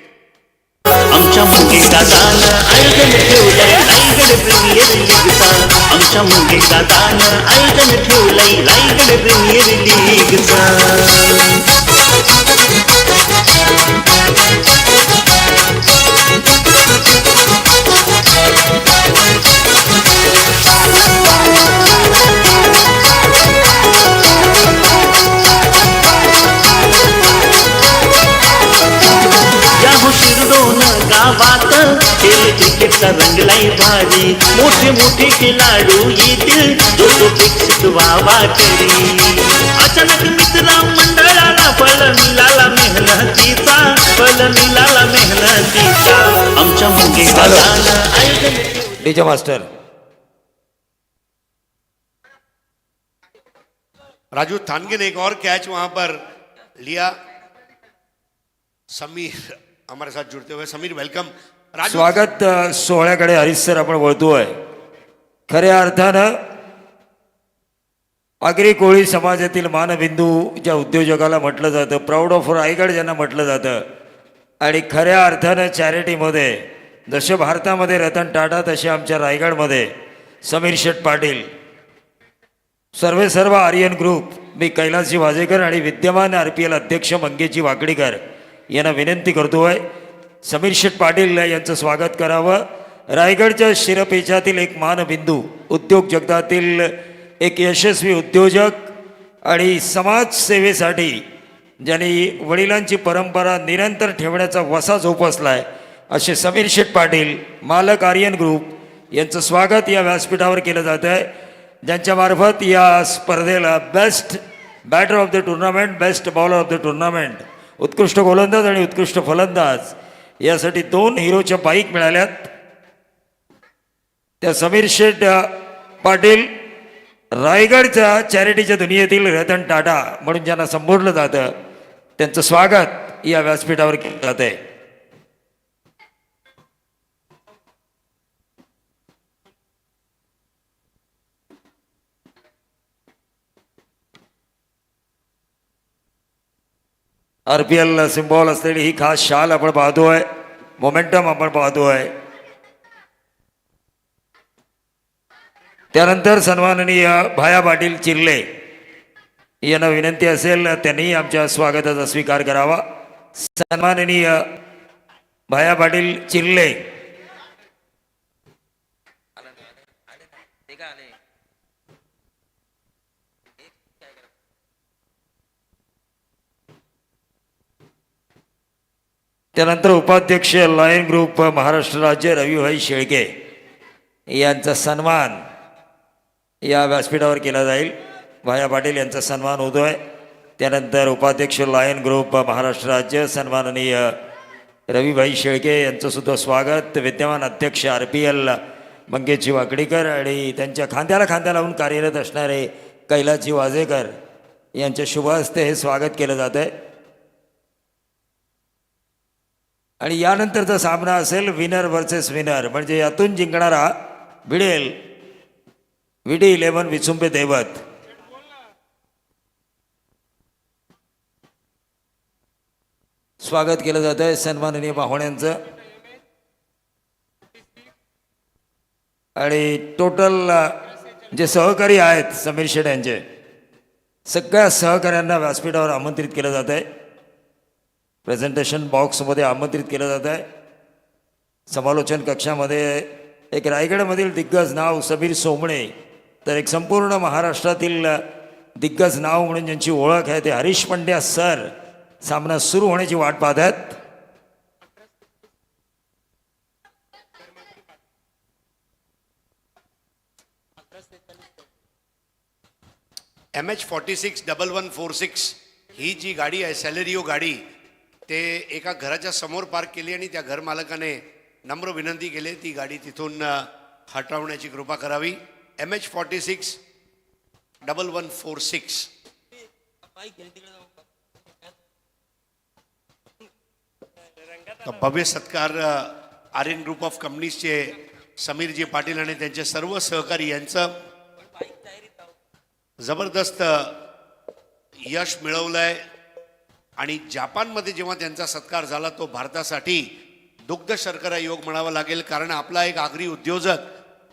आमच्या मुंगेचा दान आयोजन ठेवलंय रायगड प्रीमियर लीगचा आमच्या मुंगेचा दान आयोजन ठेवलंय रायगड प्रीमियर लीगचा या हो शिरडोन गावात खेळ क्रिकेटचा रंगलाय भारी मोठे मोठे खेळाडू येतील जो तो फिक्स व्हावा तरी अचानक मित्र मंडळाला फल मिळाला मेहनतीचा आमच्या मुंगेचा दान आयोजन डीजे मास्टर राजू थानगे ने एक और कैच वहां पर लिया। समीर हमारे साथ जुड़ते हुए, समीर वेलकम। राजू स्वागत सोहळ्याकडे हरीश सर आपण वळतोय। खऱ्या अर्थानं आगरी कोळी समाजातील मानबिंदू ज्या उद्योजकाला म्हटलं जातं, प्राऊड ऑफ रायगड ज्यांना म्हटलं जातं, आणि खऱ्या अर्थानं चॅरिटीमध्ये जसे भारतामध्ये रतन टाटा तसे आमच्या रायगडमध्ये समीर शेठ पाटील, सर्व आर्यन ग्रुप, मी कैलासजी वाजेकर आणि विद्यमान RPL अध्यक्ष मंगेशजी वाकडीकर यांना विनंती करतोय समीर शेठ पाटील यांचं स्वागत करावं। रायगडच्या शिरपेचातील एक मानबिंदू, उद्योग जगतातील एक यशस्वी उद्योजक आणि समाजसेवेसाठी ज्यांनी वडिलांची परंपरा निरंतर ठेवण्याचा वसा जोपासलाय असे समीर शेठ पाटील, मालक आर्यन ग्रुप यांचं स्वागत या व्यासपीठावर केलं जात आहे, ज्यांच्या मार्फत या स्पर्धेला best batter of the tournament, best bowler of the tournament, उत्कृष्ट गोलंदाज आणि उत्कृष्ट फलंदाज यासाठी 2 हिरोच्या बाईक मिळाल्यात। त्या समीर शेठ पाटील रायगडच्या चॅरिटीच्या दुनियेतील रतन टाटा म्हणून ज्यांना संबोधलं जातं, त्यांचं स्वागत या व्यासपीठावर केलं जात आहे। RPL सिम्बॉल असलेली ही खास शाल आपण पाहतोय, मोमेंटम आपण पाहतोय। त्यानंतर सन्माननीय भाया पाटील चिर्ले यांना विनंती असेल त्यांनी आमच्या स्वागताचा स्वीकार करावा। सन्माननीय भाया पाटील चिर्ले त्यानंतर उपाध्यक्ष लायन ग्रुप महाराष्ट्र राज्य रविभाई शेळके यांचा सन्मान या व्यासपीठावर केला जाईल। भाया पाटील यांचा सन्मान होतोय। त्यानंतर उपाध्यक्ष लायन ग्रुप महाराष्ट्र राज्य सन्माननीय रविभाई शेळके यांचं सुद्धा स्वागत। विद्यमान अध्यक्ष RPL मंगेशजी वाकडीकर आणि त्यांच्या खांद्याला खांद्या लावून कार्यरत असणारे कैलासजी वाजेकर यांच्या शुभ हस्ते हे स्वागत केलं जात आहे। आणि यानंतरचा सामना असेल विनर वर्सेस विनर, म्हणजे यातून जिंकणारा भिडेल VD11 विचुंबे दैवत। स्वागत केलं जात आहे सन्माननीय पाहुण्यांचं। आणि टोटल जे सहकारी आहेत समीर शेठ यांचे सगळ्या सहकाऱ्यांना व्यासपीठावर आमंत्रित केलं जात आहे, प्रेझेंटेशन बॉक्समध्ये आमंत्रित केलं जात आहे। समालोचन कक्षामध्ये एक रायगडमधील दिग्गज नाव समीर सोमणे, तर एक संपूर्ण महाराष्ट्रातील दिग्गज नाव म्हणून ज्यांची ओळख आहे ते हरीश पंड्या सर सामना सुरू होण्याची वाट पाहत आहेत। MH46 1146 ही जी गाडी आहे, सॅलेरिओ गाडी, ते एका घराच्या समोर पार्क केली आणि त्या घर मालकाने नम्र विनंती केली ती गाडी तिथून हटवण्याची कृपा करावी। MH46 1146 भव्य सत्कार आर्यन ग्रुप ऑफ कंपनीजचे समीरजी पाटील आणि त्यांचे सर्व सहकारी यांचं जबरदस्त यश मिळवलंय। आणि जपानमध्ये जेव्हा त्यांचा सत्कार झाला तो भारतासाठी दुग्ध शर्करा योग म्हणावा लागेल, कारण आपला एक आगरी उद्योजक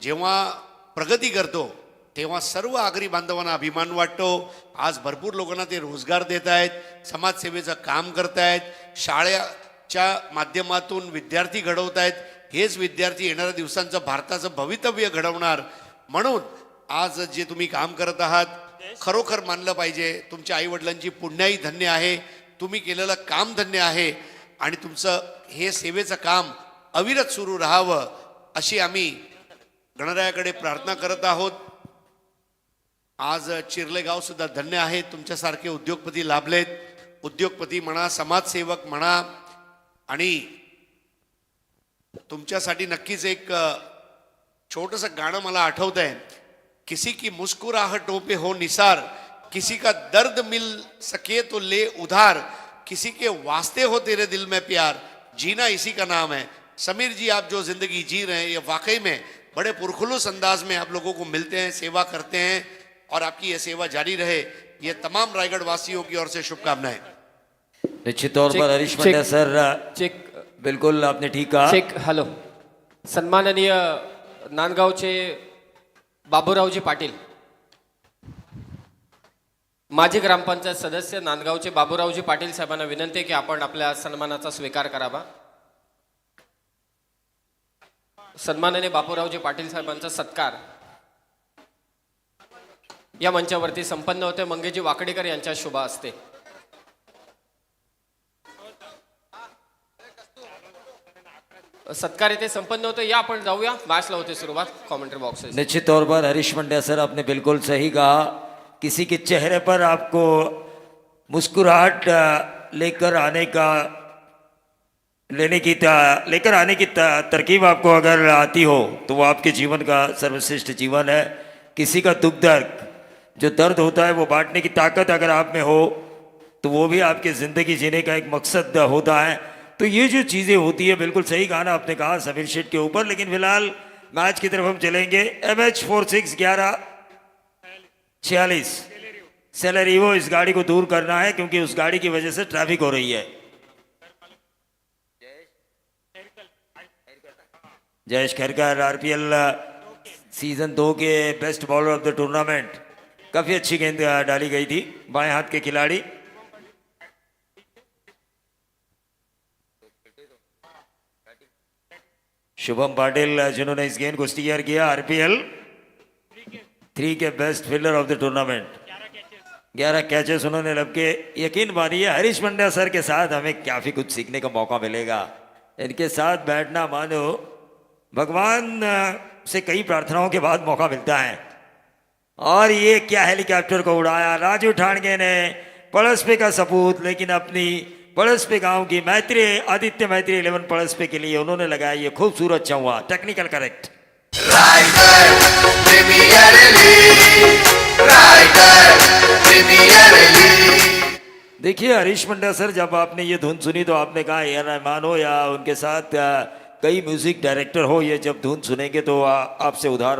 जेव्हा प्रगती करतो तेव्हा सर्व आगरी बांधवांना अभिमान वाटतो. आज भरपूर लोकांना ते रोजगार देत आहेत, समाजसेवेचं काम करतायत, शाळेच्या माध्यमातून विद्यार्थी घडवत आहेत. हेच विद्यार्थी येणाऱ्या दिवसांचं भारताचं भवितव्य घडवणार. म्हणून आज जे तुम्ही काम करत आहात खरोखर मानलं पाहिजे. तुमच्या आईवडिलांची पुण्याई धन्य आहे, तुम्ही केलेलं काम धन्य आहे आणि तुमचं हे सेवेचं काम अविरत सुरू राहावं अशी आम्ही गणरायाकडे प्रार्थना करत आहोत. आज चिर्ले गाव सुद्धा धन्य आहे, तुमच्यासारखे उद्योगपती लाभलेत. उद्योगपती म्हणा, समाजसेवक म्हणा, आणि तुमच्यासाठी नक्कीच एक छोटंसं गाणं मला आठवत आहे. किसी की मुस्कुराहटों पे हो निसार, किसी का दर्द मिल सके तो ले उधार, किसी के वास्ते हो तेरे दिल में प्यार, जीना इसी का नाम है. समीर जी, आप जो जिंदगी जी रहे हैं ये वाकई में बड़े पुरखुलूस अंदाज में आप लोगों को मिलते हैं, सेवा करते हैं, और आपकी ये सेवा जारी रहे. ये तमाम रायगढ़ वासियों की ओर से शुभकामनाएं. निश्चित तौर पर हरीश पंड्या सर, चेक बिल्कुल आपने ठीक कहा. चेक. हॅलो. सन्माननीय नांदगावचे बाबूरावजी पाटील, माजी ग्रामपंचायत सदस्य नांदगावचे बाबूरावजी पाटील साहेबांना विनंती आहे की आपण आपल्या सन्मानाचा स्वीकार करावा. सन्माननीय बाबूरावजी पाटील साहेबांचा सत्कार या मंचावरती संपन्न होते. मंगेजी वाकडेकर यांच्या शुभ हस्ते. सत्कार इथे संपन्न होते. या आपण जाऊया, मॅचला होते सुरुवात. Commentary boxes. निश्चित तौर पर हरीश पंड्या सर, आपने बिल्कुल सही कहा. किसी के चेहरे पर आपको मुस्कुराहट लेकर आने की तरकीब आपको अगर आती हो तो वो आपके जीवन का सर्वश्रेष्ठ जीवन है. किसी का दुख दर्द, जो दर्द होता है वो बांटने की ताकत अगर आप में हो तो वो भी आपकी ज़िंदगी जीने का एक मकसद होता है. तो ये जो चीज़ें होती है, बिल्कुल सही गाना आपने कहा समीर शेठ के ऊपर. लेकिन फिलहाल मैच की तरफ हम चलेंगे. MH46 1146 सेलेरियो, इस गाड़ी को दूर करना है क्योंकि उस गाड़ी की वजह से ट्रैफिक हो रही है. जयेश खैरकर, RPL सीजन 2 के best bowler of the tournament. काफ़ी अच्छी गेंद डाली गई थी, बाएं हाथ के खिलाड़ी. शुभम पाटिल जिन्होंने इस गेंद को स्टीयर किया. RPL 3 के best fielder of the tournament. 11 catches उन्होंने लब के. यकीन मानिए हरीश पंड्या सर के साथ हमें काफ़ी कुछ सीखने का मौका मिलेगा. इनके साथ बैठना मानो भगवान से कई प्रार्थनाओं के बाद मौका मिलता है. और ये क्या हेलीकॉप्टर को उड़ाया राजू ठाणगे ने. पड़सपे का सपूत, लेकिन अपनी पड़सपे गांव की मैत्री, आदित्य मैत्री 11 पड़सपे के लिए उन्होंने लगाया. ये खूबसूरत चौवा, टेक्निकल करेक्ट. देखिए हरीश पंड्या सर, जब आपने ये धुन सुनी तो आपने कहा ए रहमान हो या उनके साथ कई म्यूजिक डायरेक्टर हो, ये जब धुन सुनेंगे तो आपसे उधार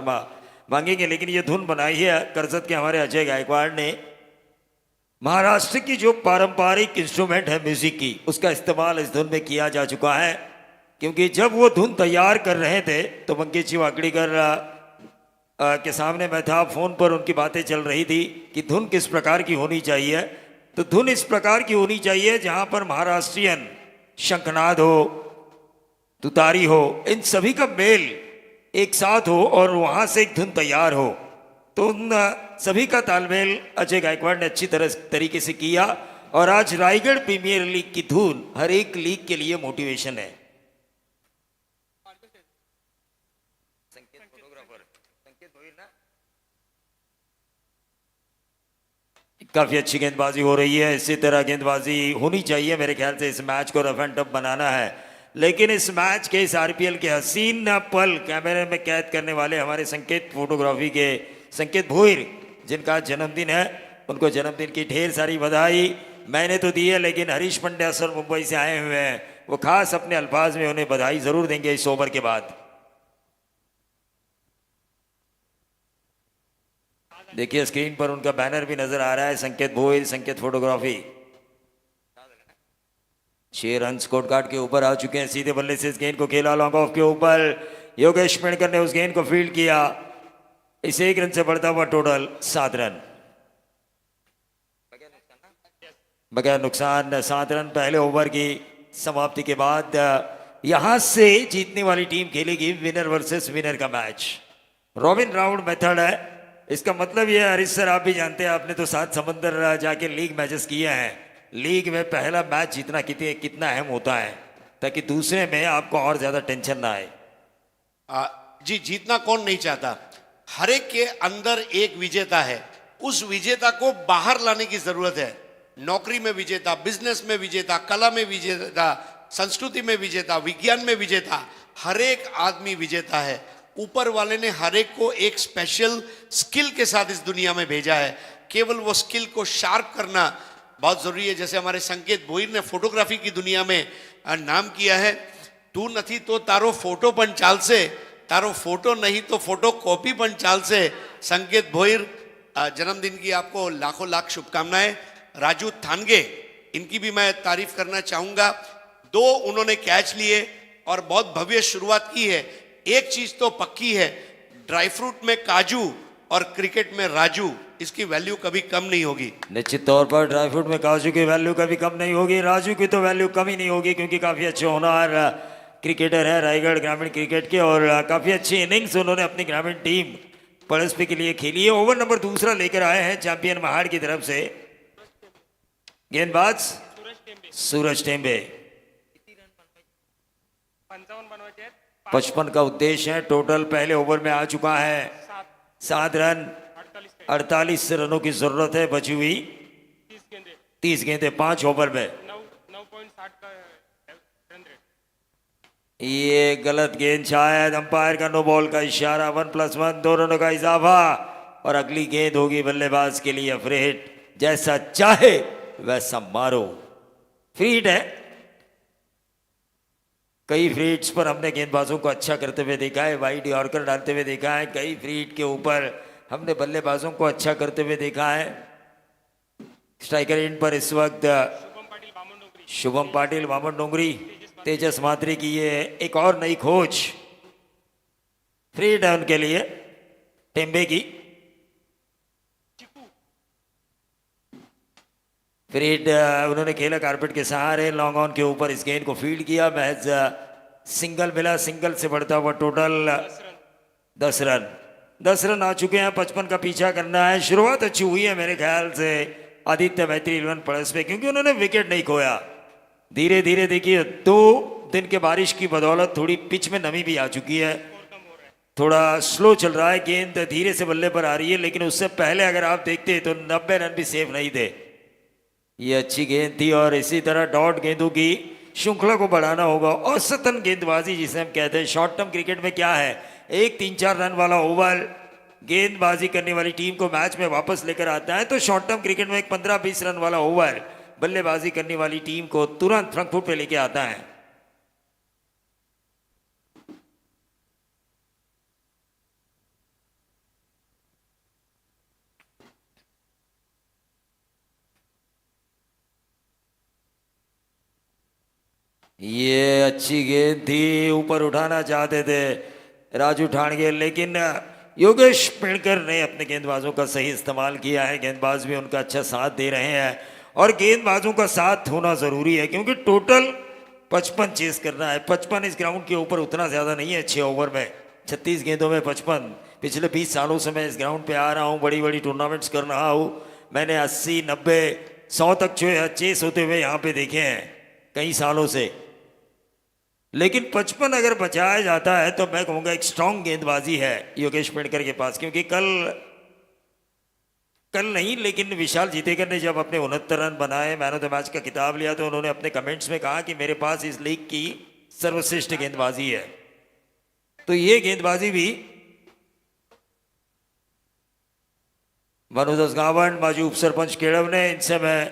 मांगेंगे. लेकिन ये धुन बनाई है करजत के हमारे अजय गायकवाड़ ने. महाराष्ट्र की जो पारंपरिक इंस्ट्रूमेंट है म्यूजिक की, उसका इस्तेमाल इस धुन में किया जा चुका है. क्योंकि जब वो धुन तैयार कर रहे थे तो मंगेश जी वाकड़ीकर के सामने मैं था, फोन पर उनकी बातें चल रही थी कि धुन किस प्रकार की होनी चाहिए. तो धुन इस प्रकार की होनी चाहिए जहां पर महाराष्ट्रियन शंखनाद हो, तुतारी हो, इन सभी का मेल एक साथ हो और वहां से एक धुन तैयार हो. तो उन सभी का तालमेल अजय गायकवाड़ ने अच्छी तरीके से किया. और आज रायगढ़ प्रीमियर लीग की धुन हर एक लीग के लिए मोटिवेशन है. काफी अच्छी गेंदबाजी हो रही है. इसी तरह गेंदबाजी होनी चाहिए मेरे ख्याल से. इस मैच को रफ एंड टफ बनाना है. लेकिन इस मैच के, इस RPL के हसीन पल कैमरे में कैद करने वाले हमारे संकेत फोटोग्राफी के संकेत भोईर, जिनका जन्मदिन है, उनको जन्मदिन की ढेर सारी बधाई. मैंने तो दी है, लेकिन हरीश पंड्या सर मुंबई से आए हुए हैं, वो खास अपने अल्फाज में उन्हें बधाई जरूर देंगे इस ओवर के बाद. देखिए स्क्रीन पर उनका बैनर भी नजर आ रहा है, संकेत भोईर, संकेत फोटोग्राफी. 6 रन स्कोर कार्ड के ऊपर आ चुके हैं। सीधे बल्ले से इस गेंद को खेला लॉन्ग ऑफ के ऊपर, योगेश पेड़कर ने उस गेंद को फील्ड किया। इस 1 रन से बढ़ता हुआ टोटल 7 रन, बगैर नुकसान 7 रन पहले ओवर की समाप्ति के बाद। यहां से जीतने वाली टीम खेलेगी विनर वर्सेस विनर का मैच। रॉबिन राउंड मेथड है। इसका मतलब यह है, हरीश सर आप भी जानते हैं, आपने तो 7 समंदर जाके लीग मैचेस किए हैं। लीग में पहला मैच जीतना कितना अहम होता है, ताकि दूसरे में आपको और ज्यादा टेंशन ना आए। जी, जीतना कौन नहीं चाहता। हर एक के अंदर एक विजेता है, उस विजेता को बाहर लाने की जरूरत है। नौकरी में विजेता, बिजनेस में विजेता, कला में विजेता, संस्कृति में विजेता, विज्ञान में विजेता, हर एक आदमी विजेता है। ऊपर वाले ने हर एक को एक स्पेशल स्किल के साथ इस दुनिया में भेजा है। केवल वो स्किल को शार्प करना बहुत जरूरी है। जैसे हमारे संकेत भोईर ने फोटोग्राफी की दुनिया में नाम किया है। तू नहीं तो तारो फोटो पण चालसे, तारो फोटो नहीं तो फोटो कॉपी पण चालसे। संकेत भोईर, जन्मदिन की आपको लाखों लाख शुभकामनाएं। राजू थानगे, इनकी भी मैं तारीफ करना चाहूंगा। 2 उन्होंने कैच लिए और बहुत भव्य शुरुआत की है। एक चीज तो पक्की है, ड्राई फ्रूट में काजू और क्रिकेट में राजू, इसकी वैल्यू कभी कम नहीं होगी। निश्चित तौर पर ड्राई फ्रूट में काजू की वैल्यू कभी कम नहीं होगी, राजू की तो वैल्यू कम ही नहीं होगी, क्योंकि काफी अच्छे होनहार क्रिकेटर है रायगढ़ ग्रामीण क्रिकेट के, और काफी अच्छी इनिंग्स उन्होंने अपनी ग्रामीण टीम पड़ोसी के लिए खेली है। ओवर नंबर 2 लेकर आए हैं चैंपियन महाड़ की तरफ से गेंदबाज सूरज टेम्बे। 55 का उद्देश्य है। टोटल पहले ओवर में आ चुका है 7 रन। 48 रनों की जरूरत है बची हुई 30 गेंदें 5 ओवर में। ये गलत गेंद, शायद अंपायर का नो बॉल का इशारा। 1+1 2 रनों का इजाफा, और अगली गेंद होगी बल्लेबाज के लिए फ्री हिट। जैसा चाहे वैसा मारो। फ्री हिट है। कई फ्री हिट्स पर हमने गेंदबाजों को अच्छा करते हुए देखा है, वाइड यॉर्कर डालते हुए देखा है। कई फ्री हिट के ऊपर हमने बल्लेबाजों को अच्छा करते हुए देखा है। स्ट्राइकर एंड पर इस वक्त शुभम पाटिल, वामन डोंगरी, तेजस मात्री की ये एक और नई खोज। फ्री हिट है उनके लिए टेम्बे की। फ्री हिट उन्होंने खेला कारपेट के सहारे, लॉन्ग ऑन के ऊपर इस गेंद को फील्ड किया। महज सिंगल मिला, सिंगल से बढ़ता हुआ टोटल 10 रन। 10 रन आ चुके हैं। 55 का पीछा करना है। शुरुआत अच्छी हुई है मेरे ख्याल से आदित्य मैत्री 11 प्लस पे, क्योंकि उन्होंने विकेट नहीं खोया। धीरे धीरे देखिए 2 दिन के बारिश की बदौलत थोड़ी पिच में नमी भी आ चुकी है, थोड़ा स्लो चल रहा है, गेंद धीरे से बल्ले पर आ रही है। लेकिन उससे पहले अगर आप देखते तो 90 रन भी सेफ नहीं थे। ये अच्छी गेंद थी, और इसी तरह डॉट गेंदों की श्रृंखला को बढ़ाना होगा। औसतन गेंदबाजी जिसे हम कहते हैं, शॉर्ट टर्म क्रिकेट में क्या है, 1-3-4 रन वाला ओवर गेंदबाजी करने वाली टीम को मैच में वापस लेकर आता है, तो शॉर्ट टर्म क्रिकेट में एक 15-20 रन वाला ओवर बल्लेबाजी करने वाली टीम को तुरंत फ्रंट फुट पे लेके आता है। ये अच्छी गेंद थी, ऊपर उठाना चाहते थे राजू ठाणगे, लेकिन योगेश पेड़कर ने अपने गेंदबाजों का सही इस्तेमाल किया है। गेंदबाज भी उनका अच्छा साथ दे रहे हैं, और गेंदबाजों का साथ होना ज़रूरी है, क्योंकि टोटल 55 चेस करना है। 55 इस ग्राउंड के ऊपर उतना ज़्यादा नहीं है 6 ओवर में। 36 गेंदों में 55। पिछले 20 सालों से मैं इस ग्राउंड पे आ रहा हूँ, बड़ी बड़ी टूर्नामेंट्स कर रहा हूँ। मैंने 80, 90, 100 तक चेस होते हुए यहाँ पे देखे हैं कई सालों से। लेकिन 55 अगर बचाया जाता है तो मैं कहूँगा एक स्ट्रांग गेंदबाजी है योगेश पेड़कर के पास, क्योंकि कल नहीं लेकिन विशाल जीतेकर ने जब अपने 69 रन बनाए, मैन ऑफ द मैच का खिताब लिया, तो उन्होंने अपने कमेंट्स में कहा कि मेरे पास इस लीग की सर्वश्रेष्ठ गेंदबाजी है। तो ये गेंदबाजी भी मनोज गावंड, माजी उप सरपंच केड़व ने, इनसे मैं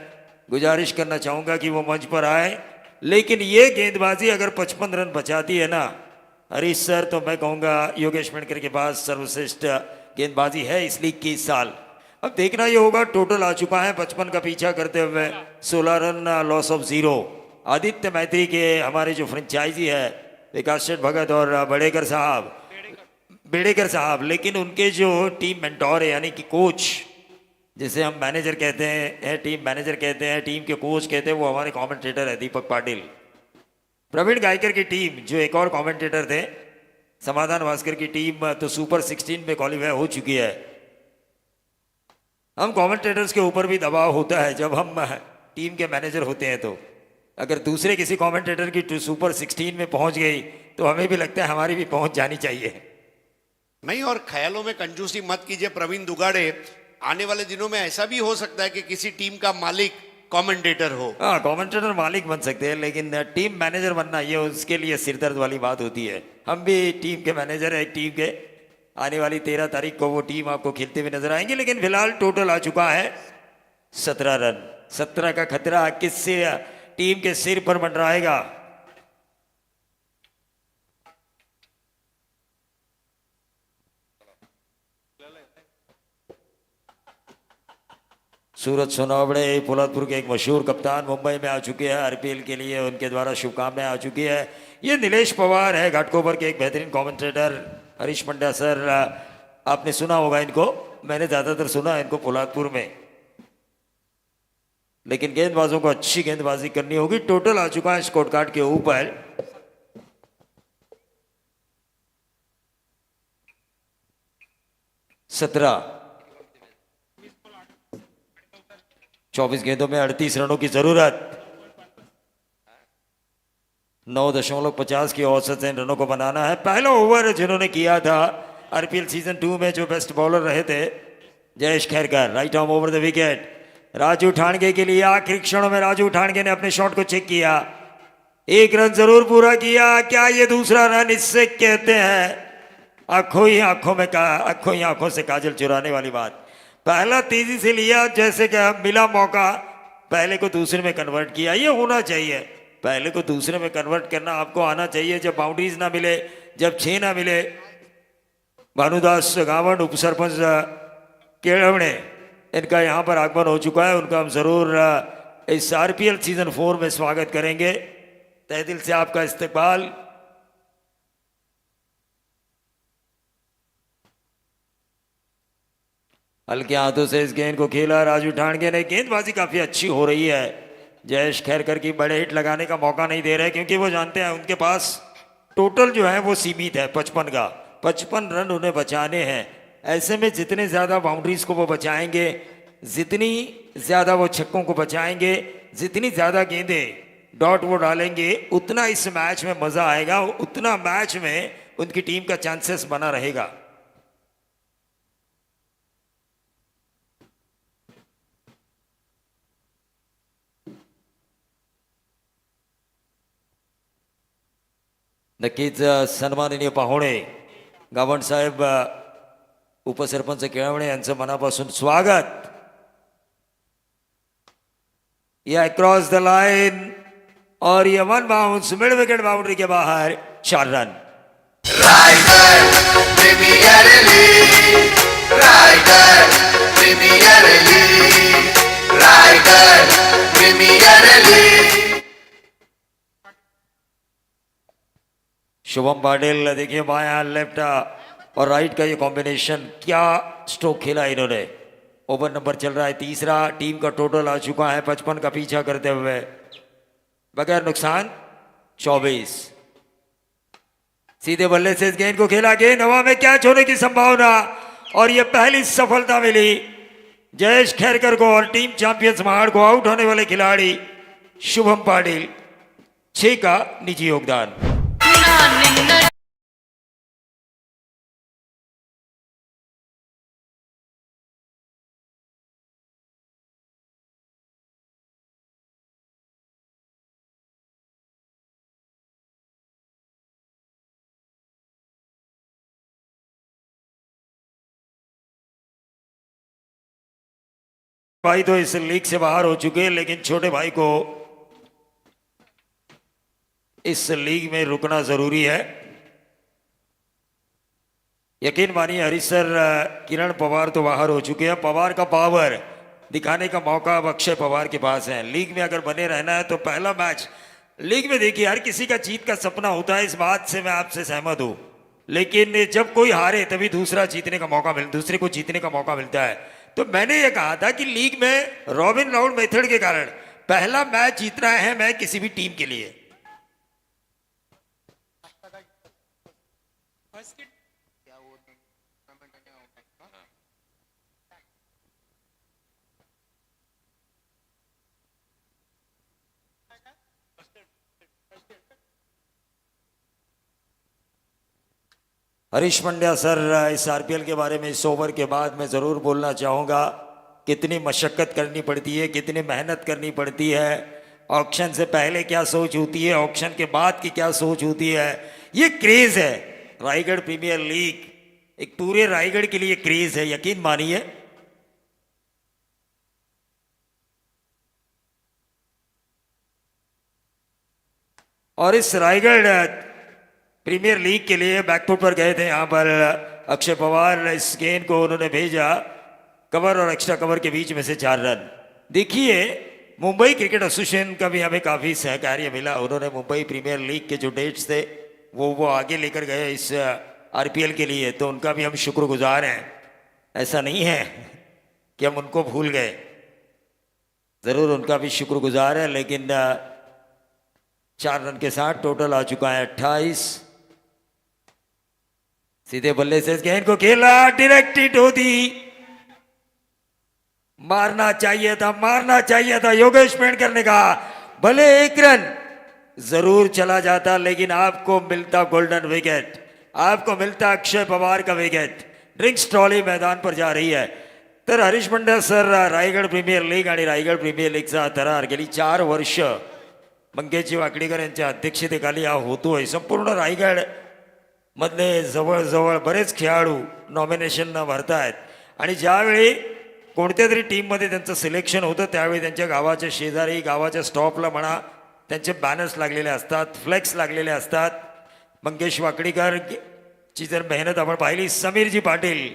गुजारिश करना चाहूंगा कि वो मंच पर आए। लेकिन ये गेंदबाजी अगर 55 रन बचाती है ना हरीश सर, तो मैं कहूँगा योगेश पेड़कर के पास सर्वश्रेष्ठ गेंदबाजी है इस लीग की इस साल। अब देखना ये होगा, टोटल आ चुका है 55 का पीछा करते हुए 16 रन, लॉस ऑफ 0। आदित्य मैत्री के हमारे जो फ्रेंचाइजी है विकास शेठ भगत और बेड़ेकर साहब, लेकिन उनके जो टीम मेंटोर है यानी कि कोच, जिसे हम मैनेजर कहते हैं, टीम मैनेजर कहते हैं, टीम के कोच कहते हैं, वो हमारे कमेंटेटर है दीपक पाटिल। प्रवीण गायकर की टीम जो एक और कमेंटेटर थे, समाधान भास्कर की टीम तो सुपर 16 में क्वालिफाई हो चुकी है। हम कमेंटेटर्स के ऊपर भी दबाव होता है जब हम टीम के मैनेजर होते हैं, तो अगर दूसरे किसी कमेंटेटर की सुपर 16 में पहुंच गई तो हमें भी लगता है हमारी भी पहुंच जानी चाहिए। नहीं, और ख्यालों में कंजूसी मत कीजिए प्रवीण दुगाड़े, आने वाले दिनों में ऐसा भी हो सकता है कि किसी टीम का मालिक कमेंटेटर हो। हाँ, कमेंटेटर मालिक बन सकते हैं, लेकिन टीम मैनेजर बनना ये उसके लिए सिरदर्द वाली बात होती है। हम भी टीम के मैनेजर है एक टीम के। आने वाली 13 तारीख को वो टीम आपको खेलते हुए नजर आएंगे, लेकिन फिलहाल टोटल आ चुका है 17 रन। 17 का खतरा किससे टीम के सिर पर मंडराएगा। सूरज सोनावड़े पोलादपुर के एक मशहूर कप्तान मुंबई में आ चुके हैं आरपीएल के लिए, उनके द्वारा शुभकामनाएं आ चुकी है। ये नीलेश पवार है घाटकोपर के एक बेहतरीन कमेंटेटर। हरीश पंड्या सर, आपने सुना होगा इनको, मैंने ज़्यादातर सुना है इनको पोलादपुर में, लेकिन गेंदबाजों को अच्छी गेंदबाजी करनी होगी। टोटल आ चुका है स्कोर कार्ड के ऊपर 17। 24 गेंदों में 38 रनों की जरूरत। 9.50 की औसत से इन रनों को बनाना है। पहला ओवर जिन्होंने किया था आरपीएल सीजन 2 में, जो बेस्ट बॉलर रहे थे, Jayesh Khairkar, right arm over the wicket. Raju Thange के लिए आखिरी क्षणों में राजू ठाणगे ने अपने शॉट को चेक किया, एक रन जरूर पूरा किया। क्या ये दूसरा रन? इससे कहते हैं आंखों ही आंखों से काजल चुराने वाली बात। पहला तेजी से लिया, जैसे कि मिला मौका, पहले को दूसरे में कन्वर्ट किया। ये होना चाहिए, पहले को दूसरे में कन्वर्ट करना आपको आना चाहिए। जब बाउंड्रीज ना मिले, जब 6 ना मिले। भानुदास गावड़, उप सरपंच केड़वणे, इनका यहाँ पर आगमन हो चुका है। उनका हम जरूर इस आरपीएल सीजन 4 में स्वागत करेंगे। तहे दिल से आपका इस्तकबाल। हल्के हाथों से इस गेंद को खेला राजू ठाणगे ने। गेंदबाजी काफी अच्छी हो रही है। जयेश खैरकर की बड़े हिट लगाने का मौका नहीं दे रहे, क्योंकि वो जानते हैं उनके पास टोटल जो है वो सीमित है 55 का। 55 रन उन्हें बचाने हैं। ऐसे में जितने ज्यादा बाउंड्रीज को वो बचाएंगे, जितनी ज्यादा वो छक्कों को बचाएंगे, जितनी ज्यादा गेंदें डॉट वो डालेंगे, उतना इस मैच में मजा आएगा, उतना मैच में उनकी टीम का चांसेस बना रहेगा। नक्कीच सन्माननीय पाहुणे गावण साहेब, उपसरपंच केळवणे यांचं मनापासून स्वागत। या क्रॉस द लाइन और ये 1 बाउंस मिड विकेट बाउंड्री के बाहर 4 run. Rider premier league, rider premier league, rider premier league. Shubham Patil, देखिए बाया लेफ्ट और राइट का ये कॉम्बिनेशन, क्या स्ट्रोक खेला इन्होंने। ओवर नंबर चल रहा है 3रा। टीम का टोटल आ चुका है 55 का पीछा करते हुए बगैर नुकसान 24। सीधे बल्ले से इस गेंद को खेला, गेंद हवा में कैच होने की संभावना, और ये पहली सफलता मिली जयेश खैरकर को और टीम चैंपियंस महाड़ को। आउट होने वाले खिलाड़ी शुभम पाटिल, 6 का निजी योगदान। भाई तो इस लीग से बाहर हो चुके हैं, लेकिन छोटे भाई को इस लीग में रुकना जरूरी है। यकीन मानिए हरीश सर, किरण पवार तो बाहर हो चुके हैं। पवार का पावर दिखाने का मौका अब अक्षय पवार के पास है। लीग में अगर बने रहना है तो पहला मैच लीग में देखिए हर किसी का जीत का सपना होता है, इस बात से मैं आपसे सहमत हूं, लेकिन जब कोई हारे तभी दूसरे को जीतने का मौका मिलता है। तो मैंने ये कहा था कि लीग में रॉबिन राउंड मेथड के कारण पहला मैच जीतना है मैं किसी भी टीम के लिए। हरीश पंड्या सर, इस आरपीएल के बारे में इस ओवर के बाद मैं ज़रूर बोलना चाहूँगा, कितनी मशक्क़त करनी पड़ती है, कितनी मेहनत करनी पड़ती है, ऑक्शन से पहले क्या सोच होती है, ऑक्शन के बाद की क्या सोच होती है। ये क्रेज़ है रायगढ़ प्रीमियर लीग, एक पूरे रायगढ़ के लिए क्रेज़ है, यकीन मानिए। और इस रायगढ़ प्रीमियर लीग के लिए बैकफुट पर गए थे यहाँ पर अक्षय पवार, इस गेंद को उन्होंने भेजा कवर और एक्स्ट्रा कवर के बीच में से 4 रन। देखिए मुंबई क्रिकेट एसोसिएशन का भी हमें काफ़ी सहकार्य मिला, उन्होंने मुंबई प्रीमियर लीग के जो डेट्स थे वो आगे लेकर गए इस आरपीएल के लिए, तो उनका भी हम शुक्रगुजार हैं। ऐसा नहीं है कि हम उनको भूल गए, ज़रूर उनका भी शुक्रगुजार है, लेकिन 4 रन के साथ टोटल आ चुका है 28। सीधे बल्ले से इस गेंद को खेला, डायरेक्ट हिट होती, मारना चाहिए था योगेश पेंडकर ने कहा, भले 1 रन जरूर चला जाता लेकिन आपको मिलता गोल्डन विकेट, आपको मिलता अक्षय पवार का विकेट। ड्रिंक्स ट्रॉली मैदान पर जा रही है। तर Harish Pandya sir, Raigad premier league आणि रायगड प्रीमियर लीगचा थरार गेली 4 वर्ष मंगेशजी वाकडीकर यांच्या अध्यक्षतेखाली हा होतोय। संपूर्ण रायगड मधले जवळजवळ बरेच खेळाडू नॉमिनेशन भरतायत आणि ज्यावेळी कोणत्या तरी टीममध्ये त्यांचं सिलेक्शन होतं त्यावेळी त्यांच्या गावाच्या शेजारी, गावाच्या स्टॉपला म्हणा, त्यांचे बॅनर्स लागलेले असतात, फ्लेक्स लागलेले असतात। मंगेश वाकडीकर ची जर मेहनत आपण पाहिली, समीरजी पाटील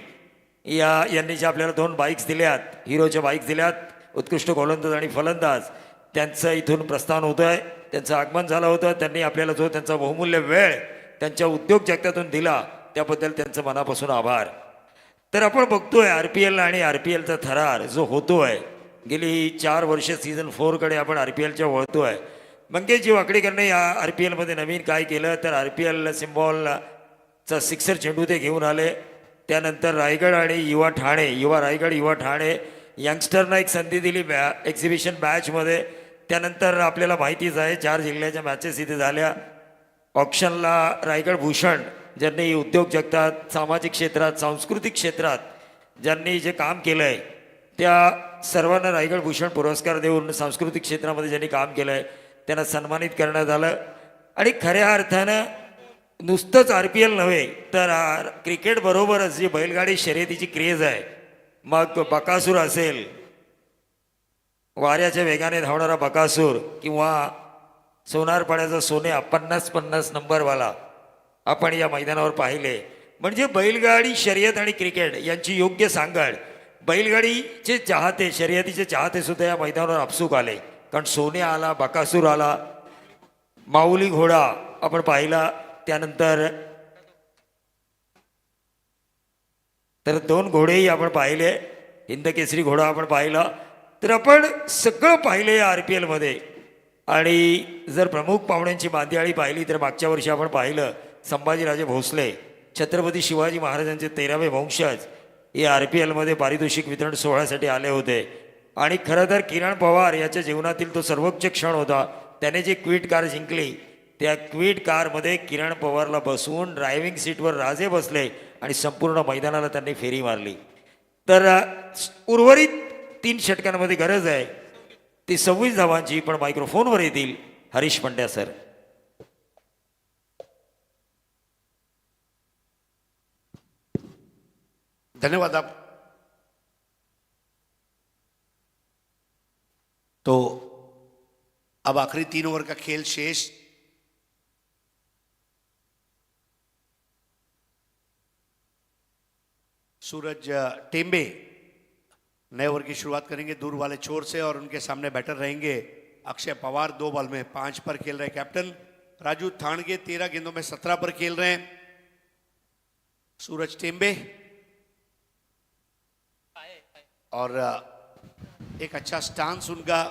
यांनी जे आपल्याला 2 बाईक्स दिल्यात, हिरोच्या बाईक्स दिल्यात, उत्कृष्ट गोलंदाज आणि फलंदाज, त्यांचं इथून प्रस्थान होतं आहे, त्यांचं आगमन झालं होतं। त्यांनी आपल्याला जो त्यांचा बहुमूल्य वेळ त्यांच्या उद्योग जगतातून दिला त्याबद्दल त्यांचं मनापासून आभार। तर आपण बघतोय आरपीएल आणि आरपीएलचा थरार जो होतोय, गेली 4 वर्ष सीझन 4 कडे आपण आरपीएलच्या वळतोय। मंगेशजी वाकडीकरने या आरपीएलमध्ये नवीन काय केलं तर आरपीएल सिम्बॉलचा सिक्सर चेंडू ते घेऊन आले। त्यानंतर रायगड आणि युवा ठाणे, युवा रायगड युवा ठाणे यंगस्टरना एक संधी दिली एक्झिबिशन मॅचमध्ये। त्यानंतर आपल्याला माहितीच आहे 4 जिल्ह्याच्या मॅचेस इथे झाल्या। ऑक्शनला रायगड भूषण ज्यांनी उद्योग जगतात, सामाजिक क्षेत्रात, सांस्कृतिक क्षेत्रात ज्यांनी जे काम केलं आहे त्या सर्वांना रायगड भूषण पुरस्कार देऊन सांस्कृतिक क्षेत्रामध्ये ज्यांनी काम केलं आहे त्यांना सन्मानित करण्यात आलं। आणि खऱ्या अर्थानं नुसतंच आरपीएल नव्हे तर क्रिकेटबरोबरच जी बैलगाडी शर्यतीची क्रेज आहे, मग बकासूर असेल, वाऱ्याच्या वेगाने धावणारा बकासूर, किंवा सोनारपाड्याचा सोन्या 50-50 नंबरवाला आपण या मैदानावर पाहिले। म्हणजे बैलगाडी शर्यत आणि क्रिकेट यांची योग्य सांगड, बैलगाडीचे चाहते, शर्यतीचे चाहते सुद्धा या मैदानावर आपसूक आले, कारण सोन्या आला, बकासूर आला, माऊली घोडा आपण पाहिला, त्यानंतर तर 2 घोडेही आपण पाहिले, हिंद केसरी घोडा आपण पाहिला। तर आपण सगळं पाहिले या आरपीएलमध्ये। आणि जर प्रमुख पाहुण्यांची मांदियाळी पाहिली तर मागच्या वर्षी आपण पाहिलं संभाजीराजे भोसले, छत्रपती शिवाजी महाराजांचे 13वे वंशज हे आरपीएलमध्ये पारितोषिक वितरण सोहळ्यासाठी आले होते। आणि खरं तर किरण पवार याच्या जीवनातील तो सर्वोच्च क्षण होता, त्याने जे क्विट कार जिंकली त्या क्विट कारमध्ये किरण पवारला बसवून ड्रायव्हिंग सीटवर राजे बसले आणि संपूर्ण मैदानाला त्यांनी फेरी मारली। तर उर्वरित 3 षटकांमध्ये गरज आहे ती 26 धावांची, पण मायक्रोफोनवर येतील हरीश पंड्या सर। धन्यवाद आप। तो अब आखिरी 3 ओवर का खेल शेष। सूरज टेम्बे नए ओवर की शुरुआत करेंगे दूर वाले छोर से और उनके सामने बैटर रहेंगे अक्षय पवार 2 बॉल में 5 पर खेल रहे हैं। कैप्टन राजू थाणगे 13 गेंदों में 17 पर खेल रहे हैं। सूरज टेम्बे और एक अच्छा स्टांस उनका,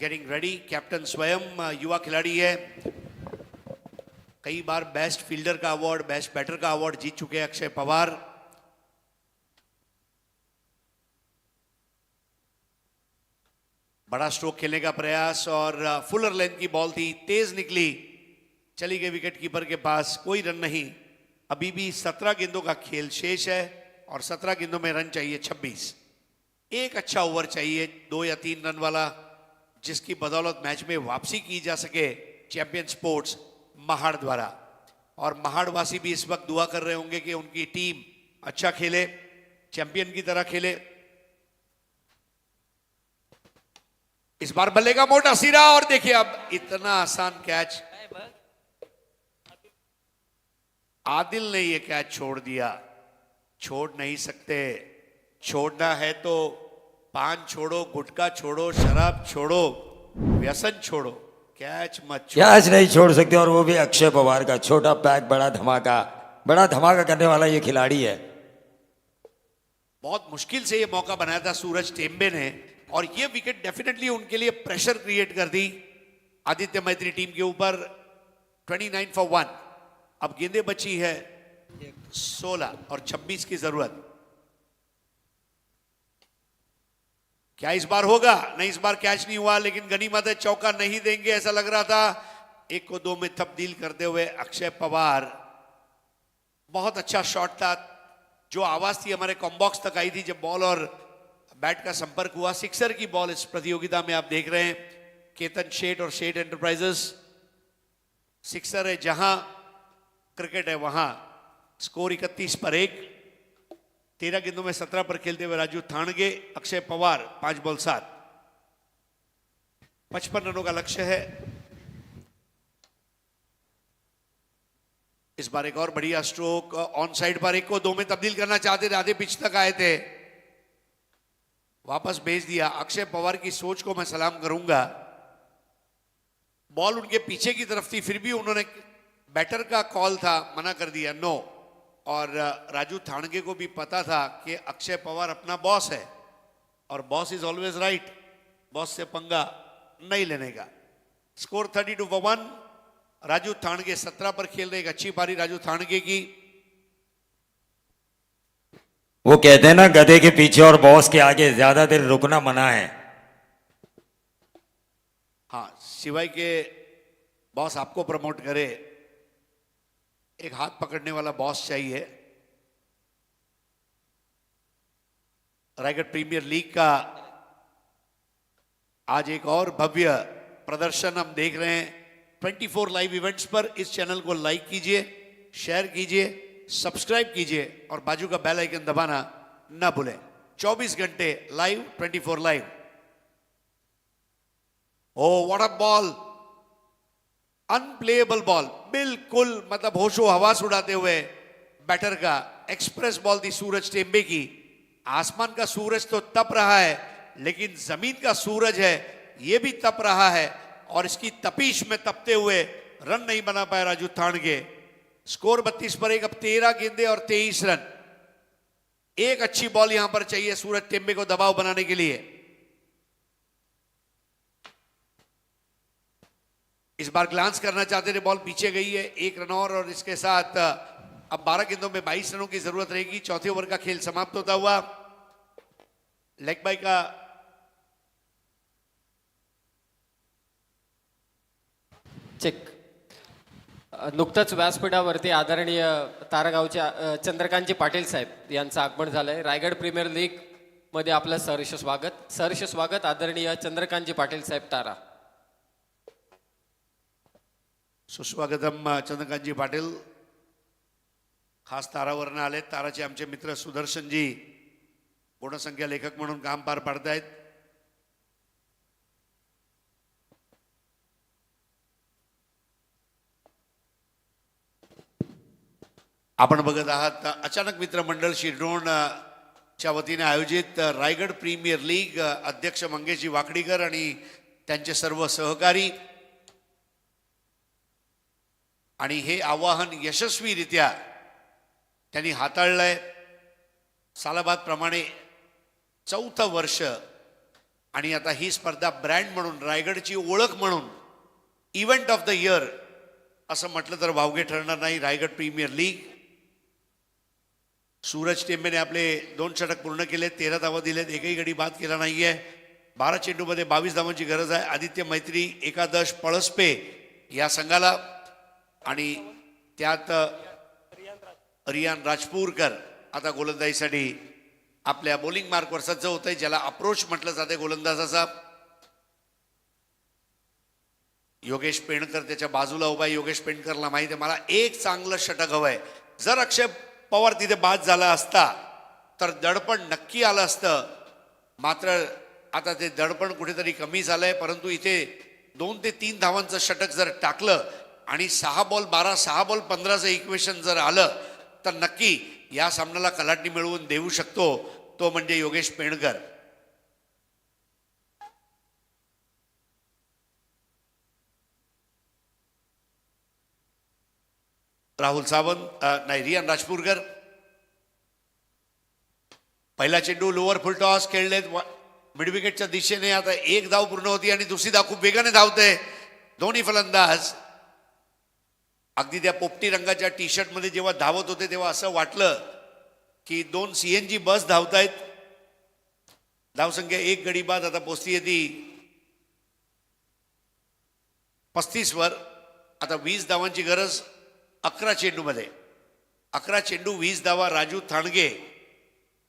गेटिंग रेडी। कैप्टन स्वयं युवा खिलाड़ी है, कई बार बेस्ट फील्डर का अवार्ड, बेस्ट बैटर का अवार्ड जीत चुके हैं अक्षय पवार। बड़ा स्ट्रोक खेलने का प्रयास और फुलर लेंथ की बॉल थी, तेज निकली, चली गई विकेट कीपर के पास, कोई रन नहीं। अभी भी 17 गेंदों का खेल शेष है और 17 गेंदों में रन चाहिए 26। एक अच्छा ओवर चाहिए 2 या 3 रन वाला, जिसकी बदौलत मैच में वापसी की जा सके चैंपियन स्पोर्ट्स महाड़ द्वारा। और महाड़वासी भी इस वक्त दुआ कर रहे होंगे कि उनकी टीम अच्छा खेले, चैंपियन की तरह खेले। इस बार बल्ले का मोटा सिरा और देखिए अब इतना आसान कैच, आदिल ने ये कैच छोड़ दिया। छोड़ नहीं सकते, छोड़ना है तो पान छोड़ो, गुटखा छोड़ो, शराब छोड़ो, व्यसन छोड़ो, कैच मत छोड़ो। कैच नहीं छोड़ सकते, और वो भी अक्षय पवार का। छोटा पैक बड़ा धमाका, बड़ा धमाका करने वाला ये खिलाड़ी है। बहुत मुश्किल से ये मौका बनाया था सूरज टेम्बे ने, और ये विकेट डेफिनेटली उनके लिए प्रेशर क्रिएट कर दी आदित्य मैत्री टीम के ऊपर। 29 for 1। अब गेंदें बची है 16 और 26 की जरूरत। क्या इस बार होगा? नहीं, इस बार कैच नहीं हुआ, लेकिन गनीमत है, चौका नहीं देंगे ऐसा लग रहा था। 1 को 2 में तब्दील करते हुए अक्षय पवार, बहुत अच्छा शॉट था। जो आवाज थी हमारे कॉम्बॉक्स तक आई थी जब बॉल और बैट का संपर्क हुआ। सिक्सर की बॉल इस प्रतियोगिता में आप देख रहे हैं। केतन शेठ और शेठ एंटरप्राइजेस, सिक्सर है जहां क्रिकेट है वहां। स्कोर 31 पर 1। 13 गेंदों में 17 पर खेलते हुए राजू थाणगे, अक्षय पवार 5 बॉल 7। 55 रनों का लक्ष्य है। इस बार एक और बढ़िया स्ट्रोक ऑन साइड पर। 1 को 2 में तब्दील करना चाहते थे, आधे पिच तक आए थे, वापस भेज दिया। अक्षय पवार की सोच को मैं सलाम करूंगा। बॉल उनके पीछे की तरफ थी, फिर भी उन्होंने, बैटर का कॉल था, मना कर दिया, नो। और राजू थाणगे को भी पता था कि अक्षय पवार अपना बॉस है और boss is always right, boss से पंगा नहीं लेने का। Score 32 for 1। राजू थाणगे 17 पर खेल रहे। एक अच्छी पारी राजू थाणगे की। वो कहते हैं ना, गधे के पीछे और बॉस के आगे ज्यादा देर रुकना मना है। हाँ, सिवाय के बॉस आपको प्रमोट करे, एक हाथ पकड़ने वाला बॉस चाहिए। रायगढ़ प्रीमियर लीग का आज एक और भव्य प्रदर्शन हम देख रहे हैं 24 लाइव इवेंट्स पर। इस चैनल को लाइक कीजिए, शेयर कीजिए, सब्सक्राइब कीजिए और बाजू का बेल आइकन दबाना ना भूलें। 24 घंटे live, 24 live. Oh what a ball, unplayable ball, बिल्कुल मतलब होशो हवास उड़ाते हुए बैटर का एक्सप्रेस बॉल थी सूरज टेम्बे की। आसमान का सूरज तो तप रहा है, लेकिन जमीन का सूरज है ये भी तप रहा है, और इसकी तपिश में तपते हुए रन नहीं बना पाए राजू थाणगे। स्कोर 32 पर 1। अब 13 गेंदे और 23 रन। एक अच्छी बॉल यहां पर चाहिए सूरज टेम्बे को दबाव बनाने के लिए। इस बार ग्लांस करना चाहते थे, बॉल पीछे गई है। 1 रन और इसके साथ अब 12 गेंदों में 22 रनों की जरूरत रहेगी। चौथे ओवर का खेल समाप्त होता हुआ। लेग बाय का चेक। नुकतंच व्यासपीठावरती आदरणीय तारागावचे चंद्रकांतजी पाटील साहेब यांचं आगमन झालंय। रायगड प्रीमियर लीग मध्ये आपलं सहर्ष स्वागत। सहर्ष स्वागत आदरणीय चंद्रकांतजी पाटील साहेब तारा। सुस्वागतम चंद्रकांतजी पाटील, खास तारावरनं आले। ताराचे आमचे मित्र सुदर्शनजी पूर्णसंख्या लेखक म्हणून काम पार पाडतायत। आपण बघत आहात अचानक मित्र मंडळ शिरडोण च्या वतीने आयोजित रायगड प्रीमियर लीग। अध्यक्ष मंगेशजी वाकडीकर आणि त्यांचे सर्व सहकारी आणि हे आवाहन यशस्वीरित्या त्यांनी हाताळलंय. सालाबादप्रमाणे 4थं वर्ष आणि आता ही स्पर्धा ब्रँड म्हणून, रायगडची ओळख म्हणून, इव्हेंट ऑफ द इयर असं म्हटलं तर वावगे ठरणार नाही. Raigad premier league. सूरज टेंबेने आपले 2 षटक पूर्ण केले, 13 धावा दिलेत, एकही गडी बाद केला नाहीये. 12 चेंडूमध्ये 22 धावांची गरज आहे. आदित्य मैत्री, एकादश पळसपे या संघाला आणि त्यात रियान राजपूरकर आता गोलंदाजीसाठी आपल्या बॉलिंग मार्कवर सज्ज होत आहे, ज्याला अप्रोच म्हटलं जाते गोलंदाजाचा. योगेश पेणकर त्याच्या बाजूला उभा आहे. योगेश पेणकरला माहिती आहे मला एक चांगलं षटक हवंय. जर अक्षय पवार तिथे बाद झाला असता तर दडपण नक्की आलं असतं. मात्र आता ते दडपण कुठेतरी कमी झालंय. परंतु इथे 2 ते 3 धावांचं षटक जर टाकलं आणि 6 बॉल 12, 6 बॉल 15चं इक्वेशन जर आलं तर नक्की या सामन्याला कलाटणी मिळवून देऊ शकतो. तो म्हणजे योगेश पेणकर. राहुल सावंत नाही, रियान राजपूरकर. पहिला चेंडू लोअर फुल टॉस खेळलेत मिडविकेटच्या दिशेने. आता 1 धाव पूर्ण होती आणि दुसरी धाव खूप वेगाने धावते. दोन्ही फलंदाज अगदी त्या पोपटी रंगाच्या टी शर्टमध्ये जेव्हा धावत होते तेव्हा असं वाटलं की 2 CNG बस धावतायत. धावसंख्या 1 गडी बाद आता पोचतीये ती 35 वर. आता 20 धावांची गरज 11 चेंडूमध्ये. 11 चेंडू 20 धावा. राजू थाणगे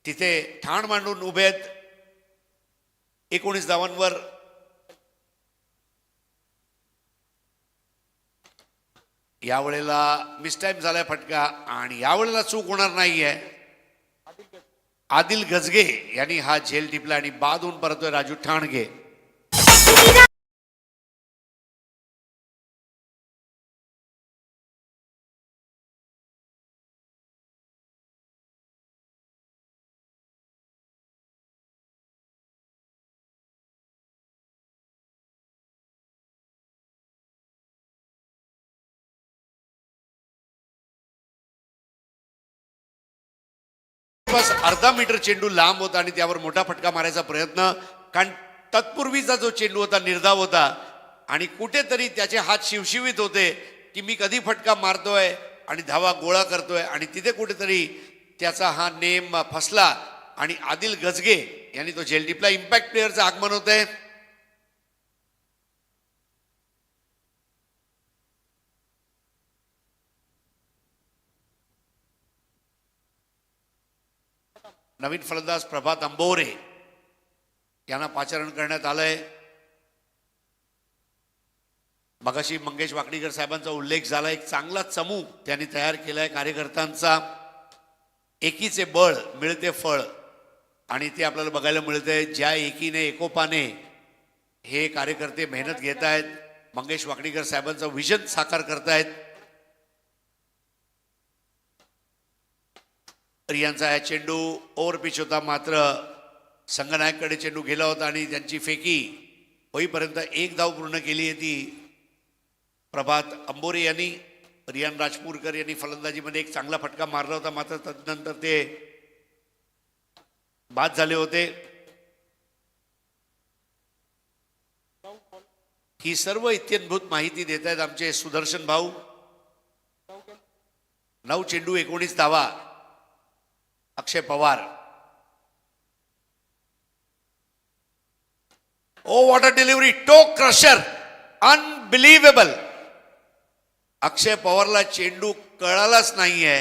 तिथे ठाण मांडून उभे आहेत. 19 धावांवर. यावेळेला मिसटाईम झालाय फटका आणि यावेळेला चूक होणार नाहीये. आदिल गजगे यांनी हा झेल टिपला आणि बाद होऊन परतोय राजू ठाणगे. बस अर्धा मीटर चेंडू लांब होता आणि त्यावर मोठा फटका मारायचा प्रयत्न. कारण तत्पूर्वीचा जो चेंडू होता निर्धाव होता आणि कुठेतरी त्याचे हात शिवशिवीत होते की मी कधी फटका मारतोय आणि धावा गोळा करतोय. आणि तिथे कुठेतरी त्याचा हा नेम फसला आणि आदिल गजगे यांनी तो झेल टिपला. इम्पॅक्ट प्लेअरचं आगमन होतंय. नवीन फलंदाज प्रभात अंबोरे यांना पाचारण करण्यात आलंय. मगाशी मंगेश वाकडीकर साहेबांचा उल्लेख झाला. एक चांगला चमू त्यांनी तयार केलाय कार्यकर्त्यांचा. एकीचे बळ मिळते फळ आणि ते आपल्याला बघायला मिळतंय. ज्या एकीने एकोपाने हे कार्यकर्ते मेहनत घेत आहेत, मंगेश वाकडीकर साहेबांचं विजन साकार करतायत. रियांचा हा चेंडू ओव्हर पिच होता. मात्र संघनायककडे चेंडू गेला होता आणि त्यांची फेकी होईपर्यंत 1 धाव पूर्ण केली आहे ती प्रभात अंबोरे यांनी. रियान राजपूरकर यांनी फलंदाजीमध्ये एक चांगला फटका मारला होता. मात्र तदनंतर ते बाद झाले होते. ही सर्व इत्यंभूत माहिती देत आहेत आमचे सुदर्शन भाऊ. 9 चेंडू 19 धावा. Akshay Pawar. Oh what a delivery. Toe crusher. Unbelievable. Akshay पवारला चेंडू कळालाच नाहीये.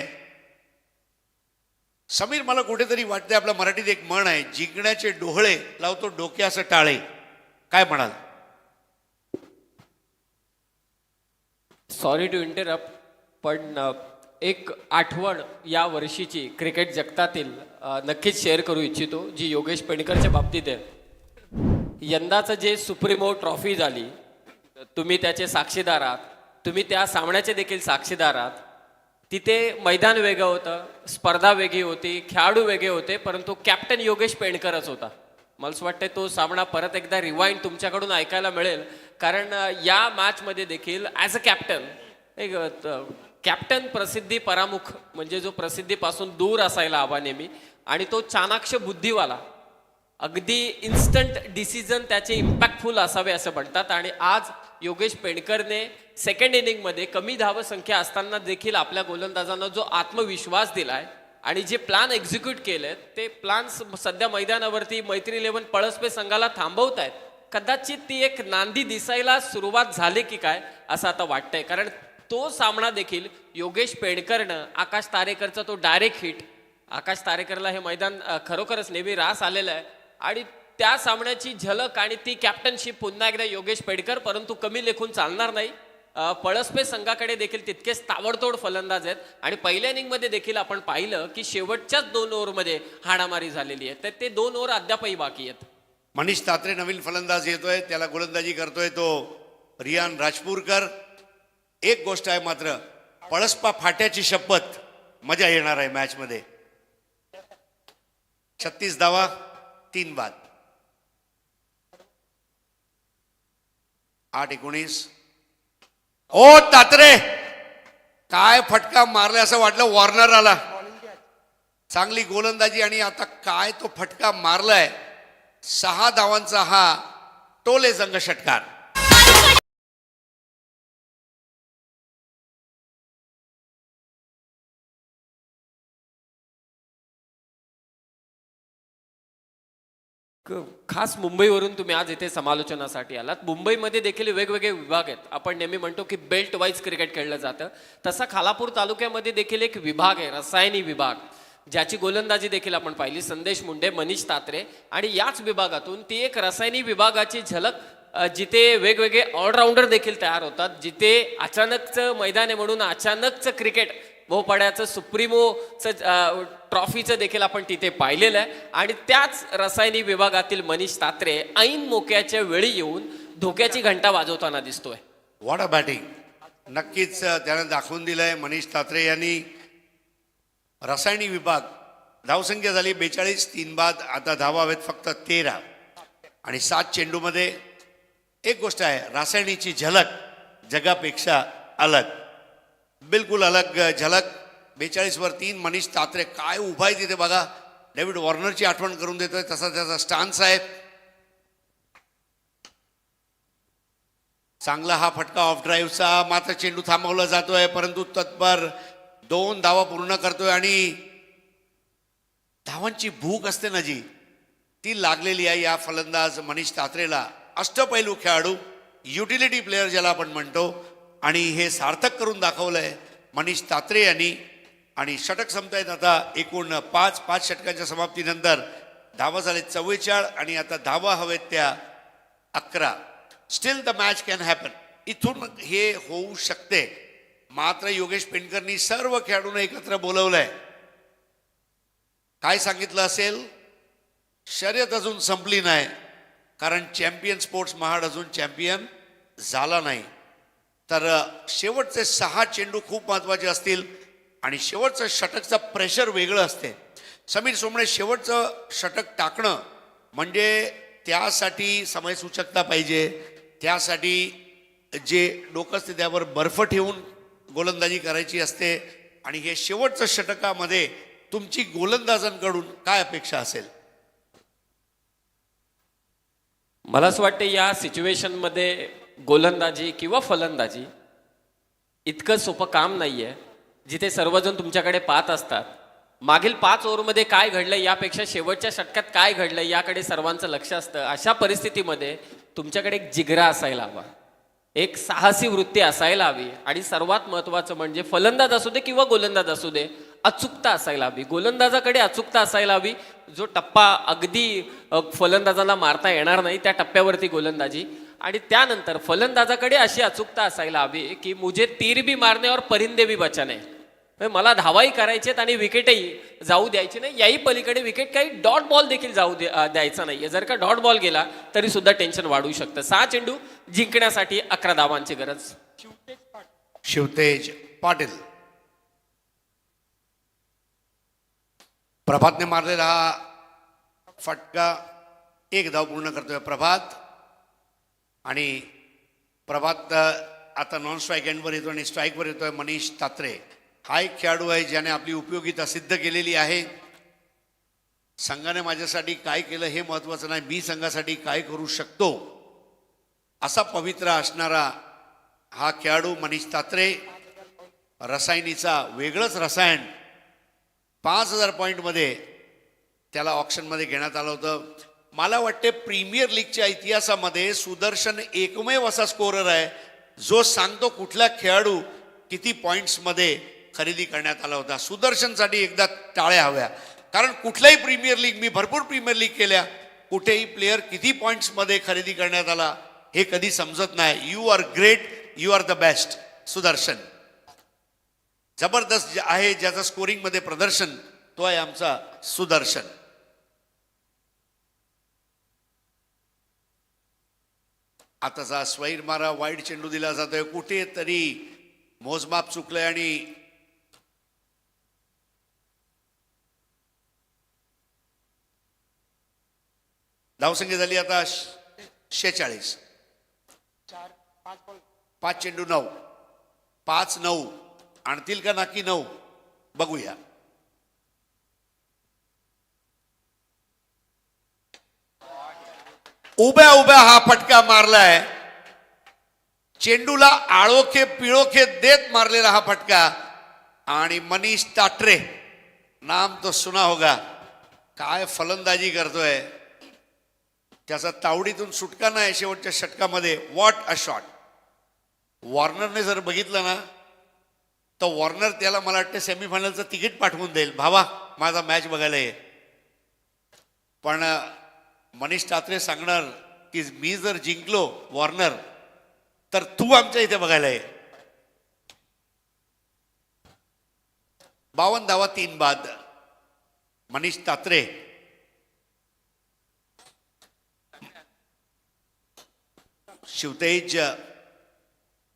समीर, मला कुठेतरी वाटतंय आपल्या मराठीत एक म्हण आहे, जिंकण्याचे डोहळे लावतो डोक्यास टाळे. काय म्हणाल? सॉरी टू इंटरप्ट, पण एक आठवण या वर्षीची क्रिकेट जगतातील नक्कीच शेअर करू इच्छितो, जी योगेश पेणकरच्या बाबतीत आहे. यंदाचं जे सुप्रीमो ट्रॉफी झाली, तुम्ही त्याचे साक्षीदार आहात. तुम्ही त्या सामन्याचे देखील साक्षीदार आहात. तिथे मैदान वेगळं होतं, स्पर्धा वेगळी होती, खेळाडू वेगळे होते, परंतु कॅप्टन योगेश पेणकरच होता. मला असं वाटतं तो सामना परत एकदा रिवाइंड तुमच्याकडून ऐकायला मिळेल, कारण या मॅचमध्ये देखील ॲज अ कॅप्टन एक कॅप्टन प्रसिद्धी परामुख, म्हणजे जो प्रसिद्धीपासून दूर असायला हवा नेहमी, आणि तो चाणाक्ष बुद्धिवाला, अगदी इन्स्टंट डिसिजन त्याचे इम्पॅक्टफुल असावे असं म्हणतात. आणि आज योगेश पेंडकरने सेकंड इनिंगमध्ये कमी धावसंख्या असताना देखील आपल्या गोलंदाजांना जो आत्मविश्वास दिलाय आणि जे प्लॅन एक्झिक्यूट केलेत, ते प्लॅन सध्या मैदानावरती मैत्री 11 पळसपे संघाला थांबवत आहेत. कदाचित ती एक नांदी दिसायला सुरुवात झाली की काय असं आता वाटतंय, कारण तो सामना देखील योगेश पेंडकरनं आकाश तारेकरचा तो डायरेक्ट हिट, आकाश तारेकरला हे मैदान खरोखरच नेहमी रास आलेलं आहे, आणि त्या सामन्याची झलक आणि ती कॅप्टनशिप पुन्हा एकदा योगेश पेंडकर, परंतु कमी लेखून चालणार नाही. पळसपे संघाकडे देखील तितकेच ताबडतोड फलंदाज आहेत, आणि पहिल्या इनिंगमध्ये देखील आपण पाहिलं की शेवटच्याच 2 ओव्हरमध्ये हाणामारी झालेली आहे, तर ते 2 ओव्हर अद्यापही बाकी आहेत. मनीष तात्रे नवीन फलंदाज येतोय, त्याला गोलंदाजी करतोय तो रियान राजपूरकर. एक गोष्ट आहे मात्र, पळसपा फाट्याची शपथ, मजा येणार आहे मॅचमध्ये. 36 धावा 3 बाद. 8-19. ओ तात्रे, काय फटका मारला असं वाटलं वॉर्नर आला. चांगली गोलंदाजी आणि आता काय तो फटका मारलाय. 6 धावांचा हा टोले संघ षटकार. खास मुंबईवरून तुम्ही आज इथे समालोचनासाठी आलात. मुंबईमध्ये देखील वेगवेगळे विभाग आहेत. आपण नेहमी म्हणतो की बेल्ट वाईज क्रिकेट खेळलं जातं, तसा खालापूर तालुक्यामध्ये देखील एक विभाग आहे, रसायनी विभाग, ज्याची गोलंदाजी देखील आपण पाहिली. संदेश मुंडे, मनीष तात्रे, आणि याच विभागातून ती एक रसायनी विभागाची झलक, जिथे वेगवेगळे ऑलराऊंडर देखील तयार होतात, जिथे अचानकचं मैदान आहे म्हणून अचानकचं क्रिकेट, भोपाड्याचं सुप्रीमोचं ट्रॉफीचं देखील आपण तिथे पाहिलेलं आहे. आणि त्याच रसायनी विभागातील मनीष तात्रे ऐन मोक्याच्या वेळी येऊन धोक्याची घंटा वाजवताना दिसतोय. What a batting. नक्कीच त्यानं दाखवून दिलंय मनीष तात्रे यांनी. रसायनी विभाग, धावसंख्या झाली 42, 3 बाद. आता धावा हवेत फक्त 13 आणि 7 चेंडूमध्ये. एक गोष्ट आहे, रासायनीची झलक जगापेक्षा अलग, बिलकुल अलग झलक. 42 वर 3. मनीष तात्रे काय उभा आहे तिथे बघा. डेव्हिड वॉर्नरची आठवण करून देतोय, तसा त्याचा स्टान्स आहे. चांगला हा फटका ऑफ ड्राईव्हचा, मात्र चेंडू थांबवला जातोय, परंतु तत्पर 2 धावा पूर्ण करतोय. आणि धावांची भूक असते ना जी, ती लागलेली आहे या फलंदाज मनीष तात्रेला. अष्टपैलू खेळाडू, युटिलिटी प्लेअर ज्याला आपण म्हणतो, आणि हे सार्थक करून दाखवलंय मनीष तात्रे यांनी. आणि षटक संपतायत आता. एकूण 5 षटकांच्या समाप्तीनंतर धावा झाले 44 आणि आता धावा हवेत त्या 11. Steel the match can happen. इथून हे होऊ शकते, मात्र योगेश पेंडकरनी सर्व खेळाडूंना एकत्र बोलवलंय. काय सांगितलं असेल, शर्यत अजून संपली नाही, कारण चॅम्पियन स्पोर्ट्स महाड अजून चॅम्पियन झाला नाही. तर शेवटचे 6 चेंडू खूप महत्त्वाचे असतील आणि शेवटचं षटकचं प्रेशर वेगळं असते. समीर सोमणे, शेवटचं षटक टाकणं म्हणजे त्यासाठी समयसूचकता पाहिजे, त्यासाठी जे डोकं असते त्यावर बर्फ ठेवून गोलंदाजी करायची असते. आणि हे शेवटचं षटकामध्ये तुमची गोलंदाजांकडून काय अपेक्षा असेल? मला असं वाटतं या सिच्युएशनमध्ये गोलंदाजी किंवा फलंदाजी इतकं सोपं काम नाहीये, जिथे सर्वजण तुमच्याकडे पाहत असतात. मागील 5 ओव्हरमध्ये काय घडलं यापेक्षा शेवटच्या षटकात काय घडलं याकडे सर्वांचं लक्ष असतं. अशा परिस्थितीमध्ये तुमच्याकडे एक जिगरा असायला हवा, एक साहसी वृत्ती असायला हवी, आणि सर्वात महत्त्वाचं म्हणजे फलंदाज असू दे किंवा गोलंदाज असू दे, अचूकता असायला हवी. गोलंदाजाकडे अचूकता असायला हवी. जो टप्पा अगदी फलंदाजाला मारता येणार नाही त्या टप्प्यावरती गोलंदाजी, आणि त्यानंतर फलंदाजाकडे अशी अचूकता असायला हवी की मुझे तीर भी मारणे और परिंदे भी बचाने. मला धावाही करायचेत आणि विकेटही जाऊ द्यायची नाही. याही पलीकडे विकेट, काही डॉट बॉल देखील जाऊ द्यायचा नाहीये. जर का डॉट बॉल गेला तरी सुद्धा टेन्शन वाढू शकतं. 6 चेंडू जिंकण्यासाठी 11 धावांची गरज. शिवतेज पाटील. प्रभातने मारलेला हा फटका एक धाव पूर्ण करतोय प्रभात. आणि प्रभात आता नॉन स्ट्राईक एंडवर येतो आणि स्ट्राईकवर येतोय मनीष तात्रे. हा एक खेळाडू आहे ज्याने आपली उपयोगिता सिद्ध केलेली आहे. संघाने माझ्यासाठी काय केलं हे महत्त्वाचं नाही, मी संघासाठी काय करू शकतो असा पवित्रा असणारा हा खेळाडू मनीष तात्रे. रसायनीचा वेगळंच रसायन 5,000 पॉईंटमध्ये त्याला ऑप्शनमध्ये घेण्यात आलं होतं. मला वाटते प्रीमियर लीगच्या इतिहासामध्ये सुदर्शन एकमेव असा स्कोरर आहे जो सांगतो कुठला खेळाडू किती पॉईंट्समध्ये खरेदी करण्यात आला होता. सुदर्शनसाठी एकदा टाळ्या हव्या, कारण कुठल्याही प्रीमियर लीग, मी भरपूर प्रीमियर लीग केल्या, कुठेही प्लेयर किती पॉईंट्समध्ये खरेदी करण्यात आला हे कधी समजत नाही. You are great, you are the best. Sudarshan जबरदस्त आहे, ज्याचं स्कोरिंगमध्ये प्रदर्शन तो आहे आमचा सुदर्शन. आताचा स्वैर मारा वाईड चेंडू दिला जातोय, कुठेतरी मोजमाप चुकलंय आणि धावसंख्या झाली आता 46. 5 चेंडू 9, 5-9 आणतील का नाकी 9 बघूया. उभ्या उभ्या हा फटका मारलाय, चेंडूला आळोखे पिळोखे देत मारलेला हा फटका. आणि मनीष तात्रे, नाम तो सुना होगा, काय फलंदाजी करतोय, त्याचा तावडीतून सुटका नाही शेवटच्या षटकामध्ये. What a shot. वॉर्नरने जर बघितलं ना तर वॉर्नर त्याला मला वाटतं सेमीफायनलचं तिकीट पाठवून देईल, भावा माझा मॅच बघायला ये. पण मनीष तात्रे सांगणार की मी जर जिंकलो वॉर्नर तर तू आमच्या इथे बघायला ये. 52 धावा 3 बाद. मनीष तात्रे शिवतेज.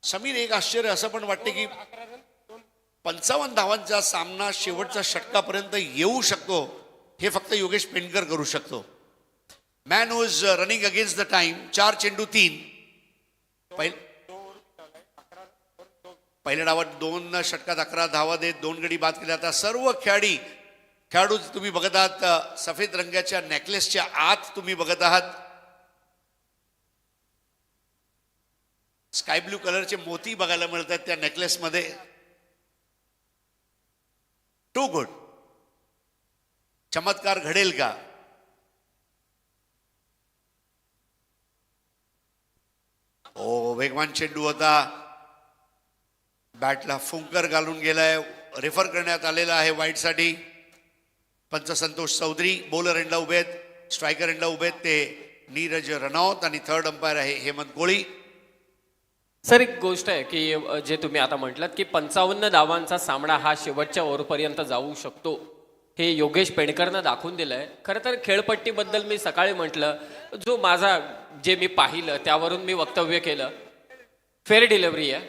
समीर, एक आश्चर्य असं पण वाटते की 55 धावांचा सामना शेवटच्या षटकापर्यंत येऊ शकतो हे फक्त योगेश पेंडकर करू शकतो. Man who is running against the time. 4 चेंडू 3. पहिल्या डावात 2 षटकात 11 धावा देत 2 गडी बाद केल्या. आता सर्व खेळाडू तुम्ही बघत आहात, सफेद रंगाच्या नेकलेसच्या आत तुम्ही बघत आहात स्काय ब्लू कलरचे मोती बघायला मिळतात त्या नेकलेसमध्ये. To good. चमत्कार घडेल का? ओ, वेगवान चेंडू होता, बॅटला फुंकर घालून गेलाय. रेफर करण्यात आलेला आहे वाईटसाठी. पंच संतोष चौधरी, बॉलर एंडला उभे आहेत, स्ट्रायकर एंडला उभे आहेत ते नीरज रनौत आणि थर्ड अंपायर आहे हेमंत कोळी. सर, एक गोष्ट आहे की जे तुम्ही आता म्हटलात की 55 धावांचा सामना हा शेवटच्या ओव्हरपर्यंत जाऊ शकतो, हे योगेश पेंडकरनं दाखवून दिलंय. खरं तर खेळपट्टीबद्दल मी सकाळी म्हटलं, जो माझा जे मी पाहिलं त्यावरून मी वक्तव्य केलं, फेअर डिलिव्हरी आहे,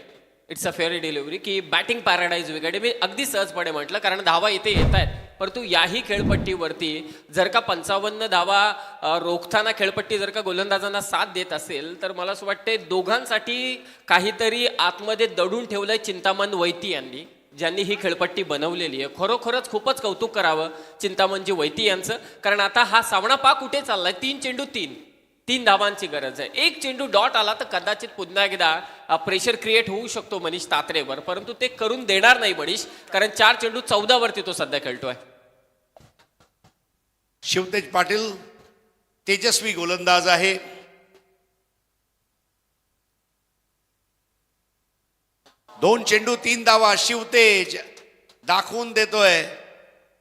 इट्स अ फेअर डिलिव्हरी, की बॅटिंग पॅराडाईज वगैरे मी अगदी सहजपणे म्हटलं, कारण धावा इथे येत आहेत. परंतु याही खेळपट्टीवरती जर का 55 धावा रोखताना खेळपट्टी जर का गोलंदाजांना साथ देत असेल तर मला असं वाटते दोघांसाठी काहीतरी आतमध्ये दडून ठेवलंय चिंतामण वैती यांनी, ज्यांनी ही खेळपट्टी बनवलेली आहे. खरोखरच खूपच कौतुक करावं चिंतामणजी वैती यांचं, कारण आता हा सामना कुठे चाललाय. 3 चेंडू 3 धावांची गरज आहे. 1 चेंडू डॉट आला तर कदाचित पुन्हा एकदा प्रेशर क्रिएट होऊ शकतो मनीष तात्रेवर, परंतु ते करून देणार नाही मनीष, कारण 4 चेंडू 14 वरती तो सध्या खेळतोय. शिवतेज पाटील तेजस्वी गोलंदाज आहे. दोन चेंडू 3 धावा. शिवतेज दाखवून देतोय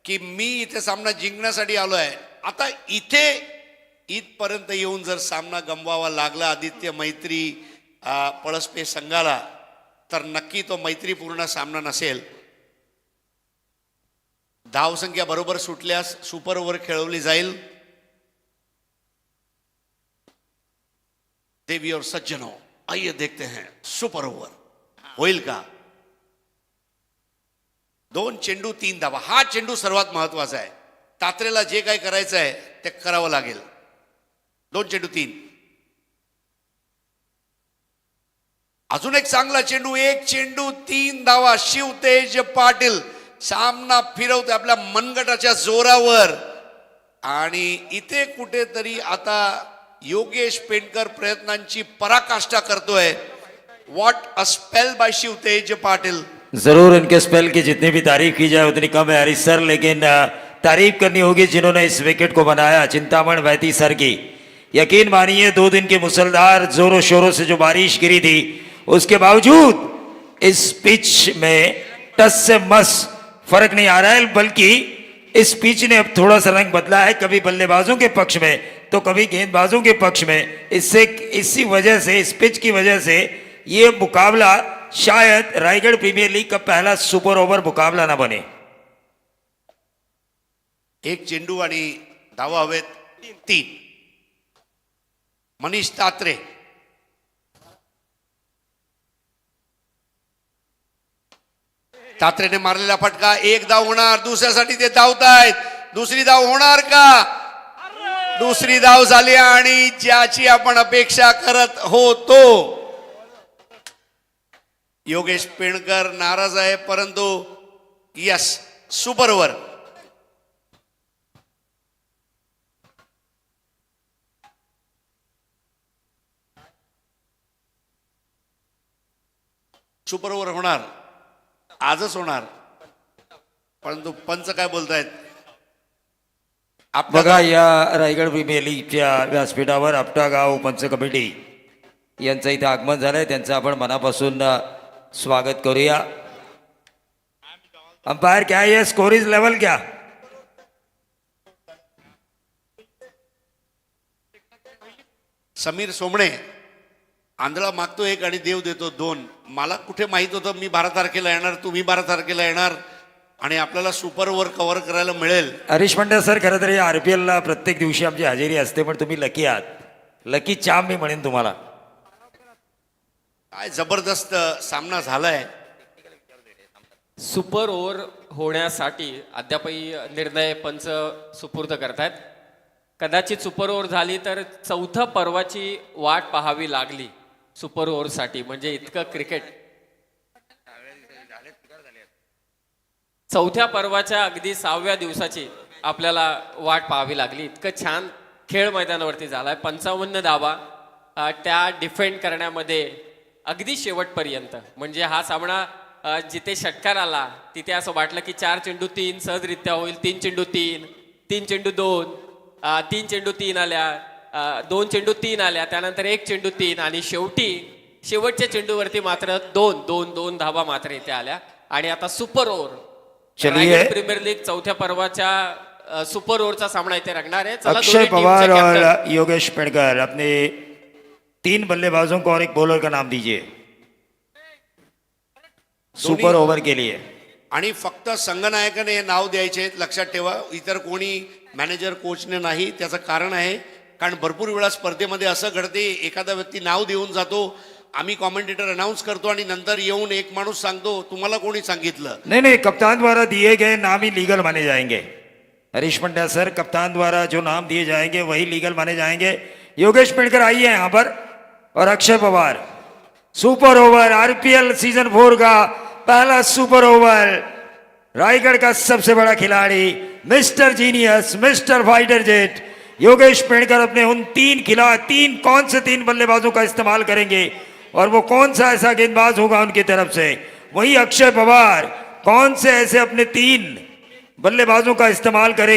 की मी इथे सामना जिंकण्यासाठी आलोय. आता इथपर्यंत येऊन जर सामना गमवावा लागला आदित्य मैत्री पळसपे संघाला तर नक्की तो मैत्रीपूर्ण सामना नसेल. धावसंख्या बरोबर सुटल्यास सुपर ओव्हर खेळवली जाईल. देवी और सज्जनों, आइए देखते हैं सुपर ओव्हर होईल का. 2 चेंडू 3 धावा. हा चेंडू सर्वात महत्वाचा आहे. तात्रेला जे काही करायचं आहे ते करावं लागेल. 2 चेंडू 3. अजून एक चांगला चेंडू, 1 चेंडू 3 धावा. शिवतेज पाटील सामना फिरवते आपल्या मनगटाच्या जोरावर. आणि इथे कुठेतरी आता योगेश पेंडकर प्रयत्नांची पराकाष्ठा करतोय. What a spell bye Shivtej Patil. जरूर इनके स्पेल की जितनी भी तारीफ की जाए उतनी कम है हरीश सर, लेकिन तारीफ करनी होगी जिन्होंने इस विकेट को बनाया, चिंतामण वैती सर की. यकीन मानिए 2 दिन की मुसलधार जोरों शोरों से जो बारिश गिरी थी, उसके बावजूद इस पिच में टस से मस फर्क नहीं आ रहा है, बल्कि इस पिच ने अब थोड़ा सा रंग बदला है, कभी बल्लेबाजों के पक्ष में तो कभी गेंदबाजों के पक्ष में. इसी वजह से, इस पिच की वजह से ये मुकाबला शायद रायगढ़ प्रीमियर लीग का पहला सुपर ओवर मुकाबला ना बने. 1 चेंडू आणि धावा हवेत 3. मनीष तात्रे. तात्रेने मारलेला फटका, 1 धाव होणार. दुसऱ्यासाठी ते धावतायत. दुसरी धाव होणार का? दुसरी धाव झाली आणि ज्याची आपण अपेक्षा करत होतो. योगेश पेणकर नाराज आहे, परंतु yes, super over. Super over होणार, आजच होणार. परंतु पंच काय बोलतायत? बघा, या रायगड प्रीमियर लीगच्या व्यासपीठावर आपटा गाव पंच कमिटी यांचं इथे आगमन झालंय. त्यांचं आपण मनापासून स्वागत करूया. अंपायर क्या है, स्कोर इज लेवल क्या? समीर सोमणे आंधळा मागतो 1 आणि देव देतो 2. मला कुठे माहित होतं मी 12 तारखेला येणार, तुम्ही 12 तारखेला येणार आणि आपल्याला सुपर ओव्हर कव्हर करायला मिळेल. हरीश पंड्या सर, खरं तर या RPL ला प्रत्येक दिवशी आमची हजेरी असते, पण तुम्ही लकी आहात. लकी चाम मी म्हणेन तुम्हाला. काय जबरदस्त सामना झालाय. सुपर ओव्हर होण्यासाठी अद्यापही निर्णय पंच सुपूर्द करतायत. कदाचित सुपर ओव्हर झाली तर 4थ्या पर्वाची वाट पाहावी लागली सुपर ओव्हरसाठी. म्हणजे इतकं क्रिकेट 4थ्या पर्वाच्या अगदी 6व्या दिवसाची आपल्याला वाट पाहावी लागली. इतकं छान खेळ मैदानावरती झालाय. 55 धावा त्या डिफेंड करण्यामध्ये अगदी शेवटपर्यंत. म्हणजे हा सामना जिथे षटकार आला तिथे असं वाटलं की 4 चेंडू 3 सहजरित्या होईल. 3 चेंडू 3, 3 चेंडू 2, 3 चेंडू 3 आल्या, 2 चेंडू 3 आल्या, त्यानंतर 1 चेंडू 3 आणि शेवटच्या चेंडूवरती मात्र 2 धावा मात्र इथे आल्या. आणि आता सुपर ओव्हर, चलिए, प्रीमियर लीग 4थ्या पर्वाच्या सुपर ओव्हरचा सामना इथे रंगणार आहे. चला, अक्षय दोन्ही पवार टीमचे और कॅप्टन. योगेश पेड़कर अपने 3 बल्लेबाजों को और एक बॉलर का नाम दीजिए सुपर ओवर के लिए. आणि फक्त संघनायकाने हे नाव द्यायचे आहेत, लक्षात ठेवा. इतर कोणी मॅनेजर कोचने नाही. त्याचं कारण आहे, कारण भरपूर वेळा स्पर्धेमध्ये असं घडते, एखादा व्यक्ती नाव देऊन जातो, आम्ही कॉमेंटेटर अनाउन्स करतो आणि नंतर येऊन एक माणूस सांगतो तुम्हाला कोणी सांगितलं. नहीं, कप्तान द्वारा दिए गए नाम ही लीगल माने जाएंगे. हरीश पंड्या सर, कप्तान द्वारा जो नाम दिए जाएंगे वही लीगल माने जाएंगे. योगेश पेड़कर आइए यहाँ पर, और Akshay Pawar. Super over, RPL season 4 का पहला सुपर ओवर. रायगढ़ का सबसे बड़ा खिलाड़ी, mister genius, mister fighter jet Yogesh Pedkar अपने उन 3 कौन से 3 बल्लेबाजों का इस्तेमाल करेंगे, और वो कौन सा ऐसा गेंदबाज होगा उनकी तरफ से. वही अक्षय पवार कौन से ऐसे अपने 3 बल्लेबाजों का इस्तेमाल करेंगे.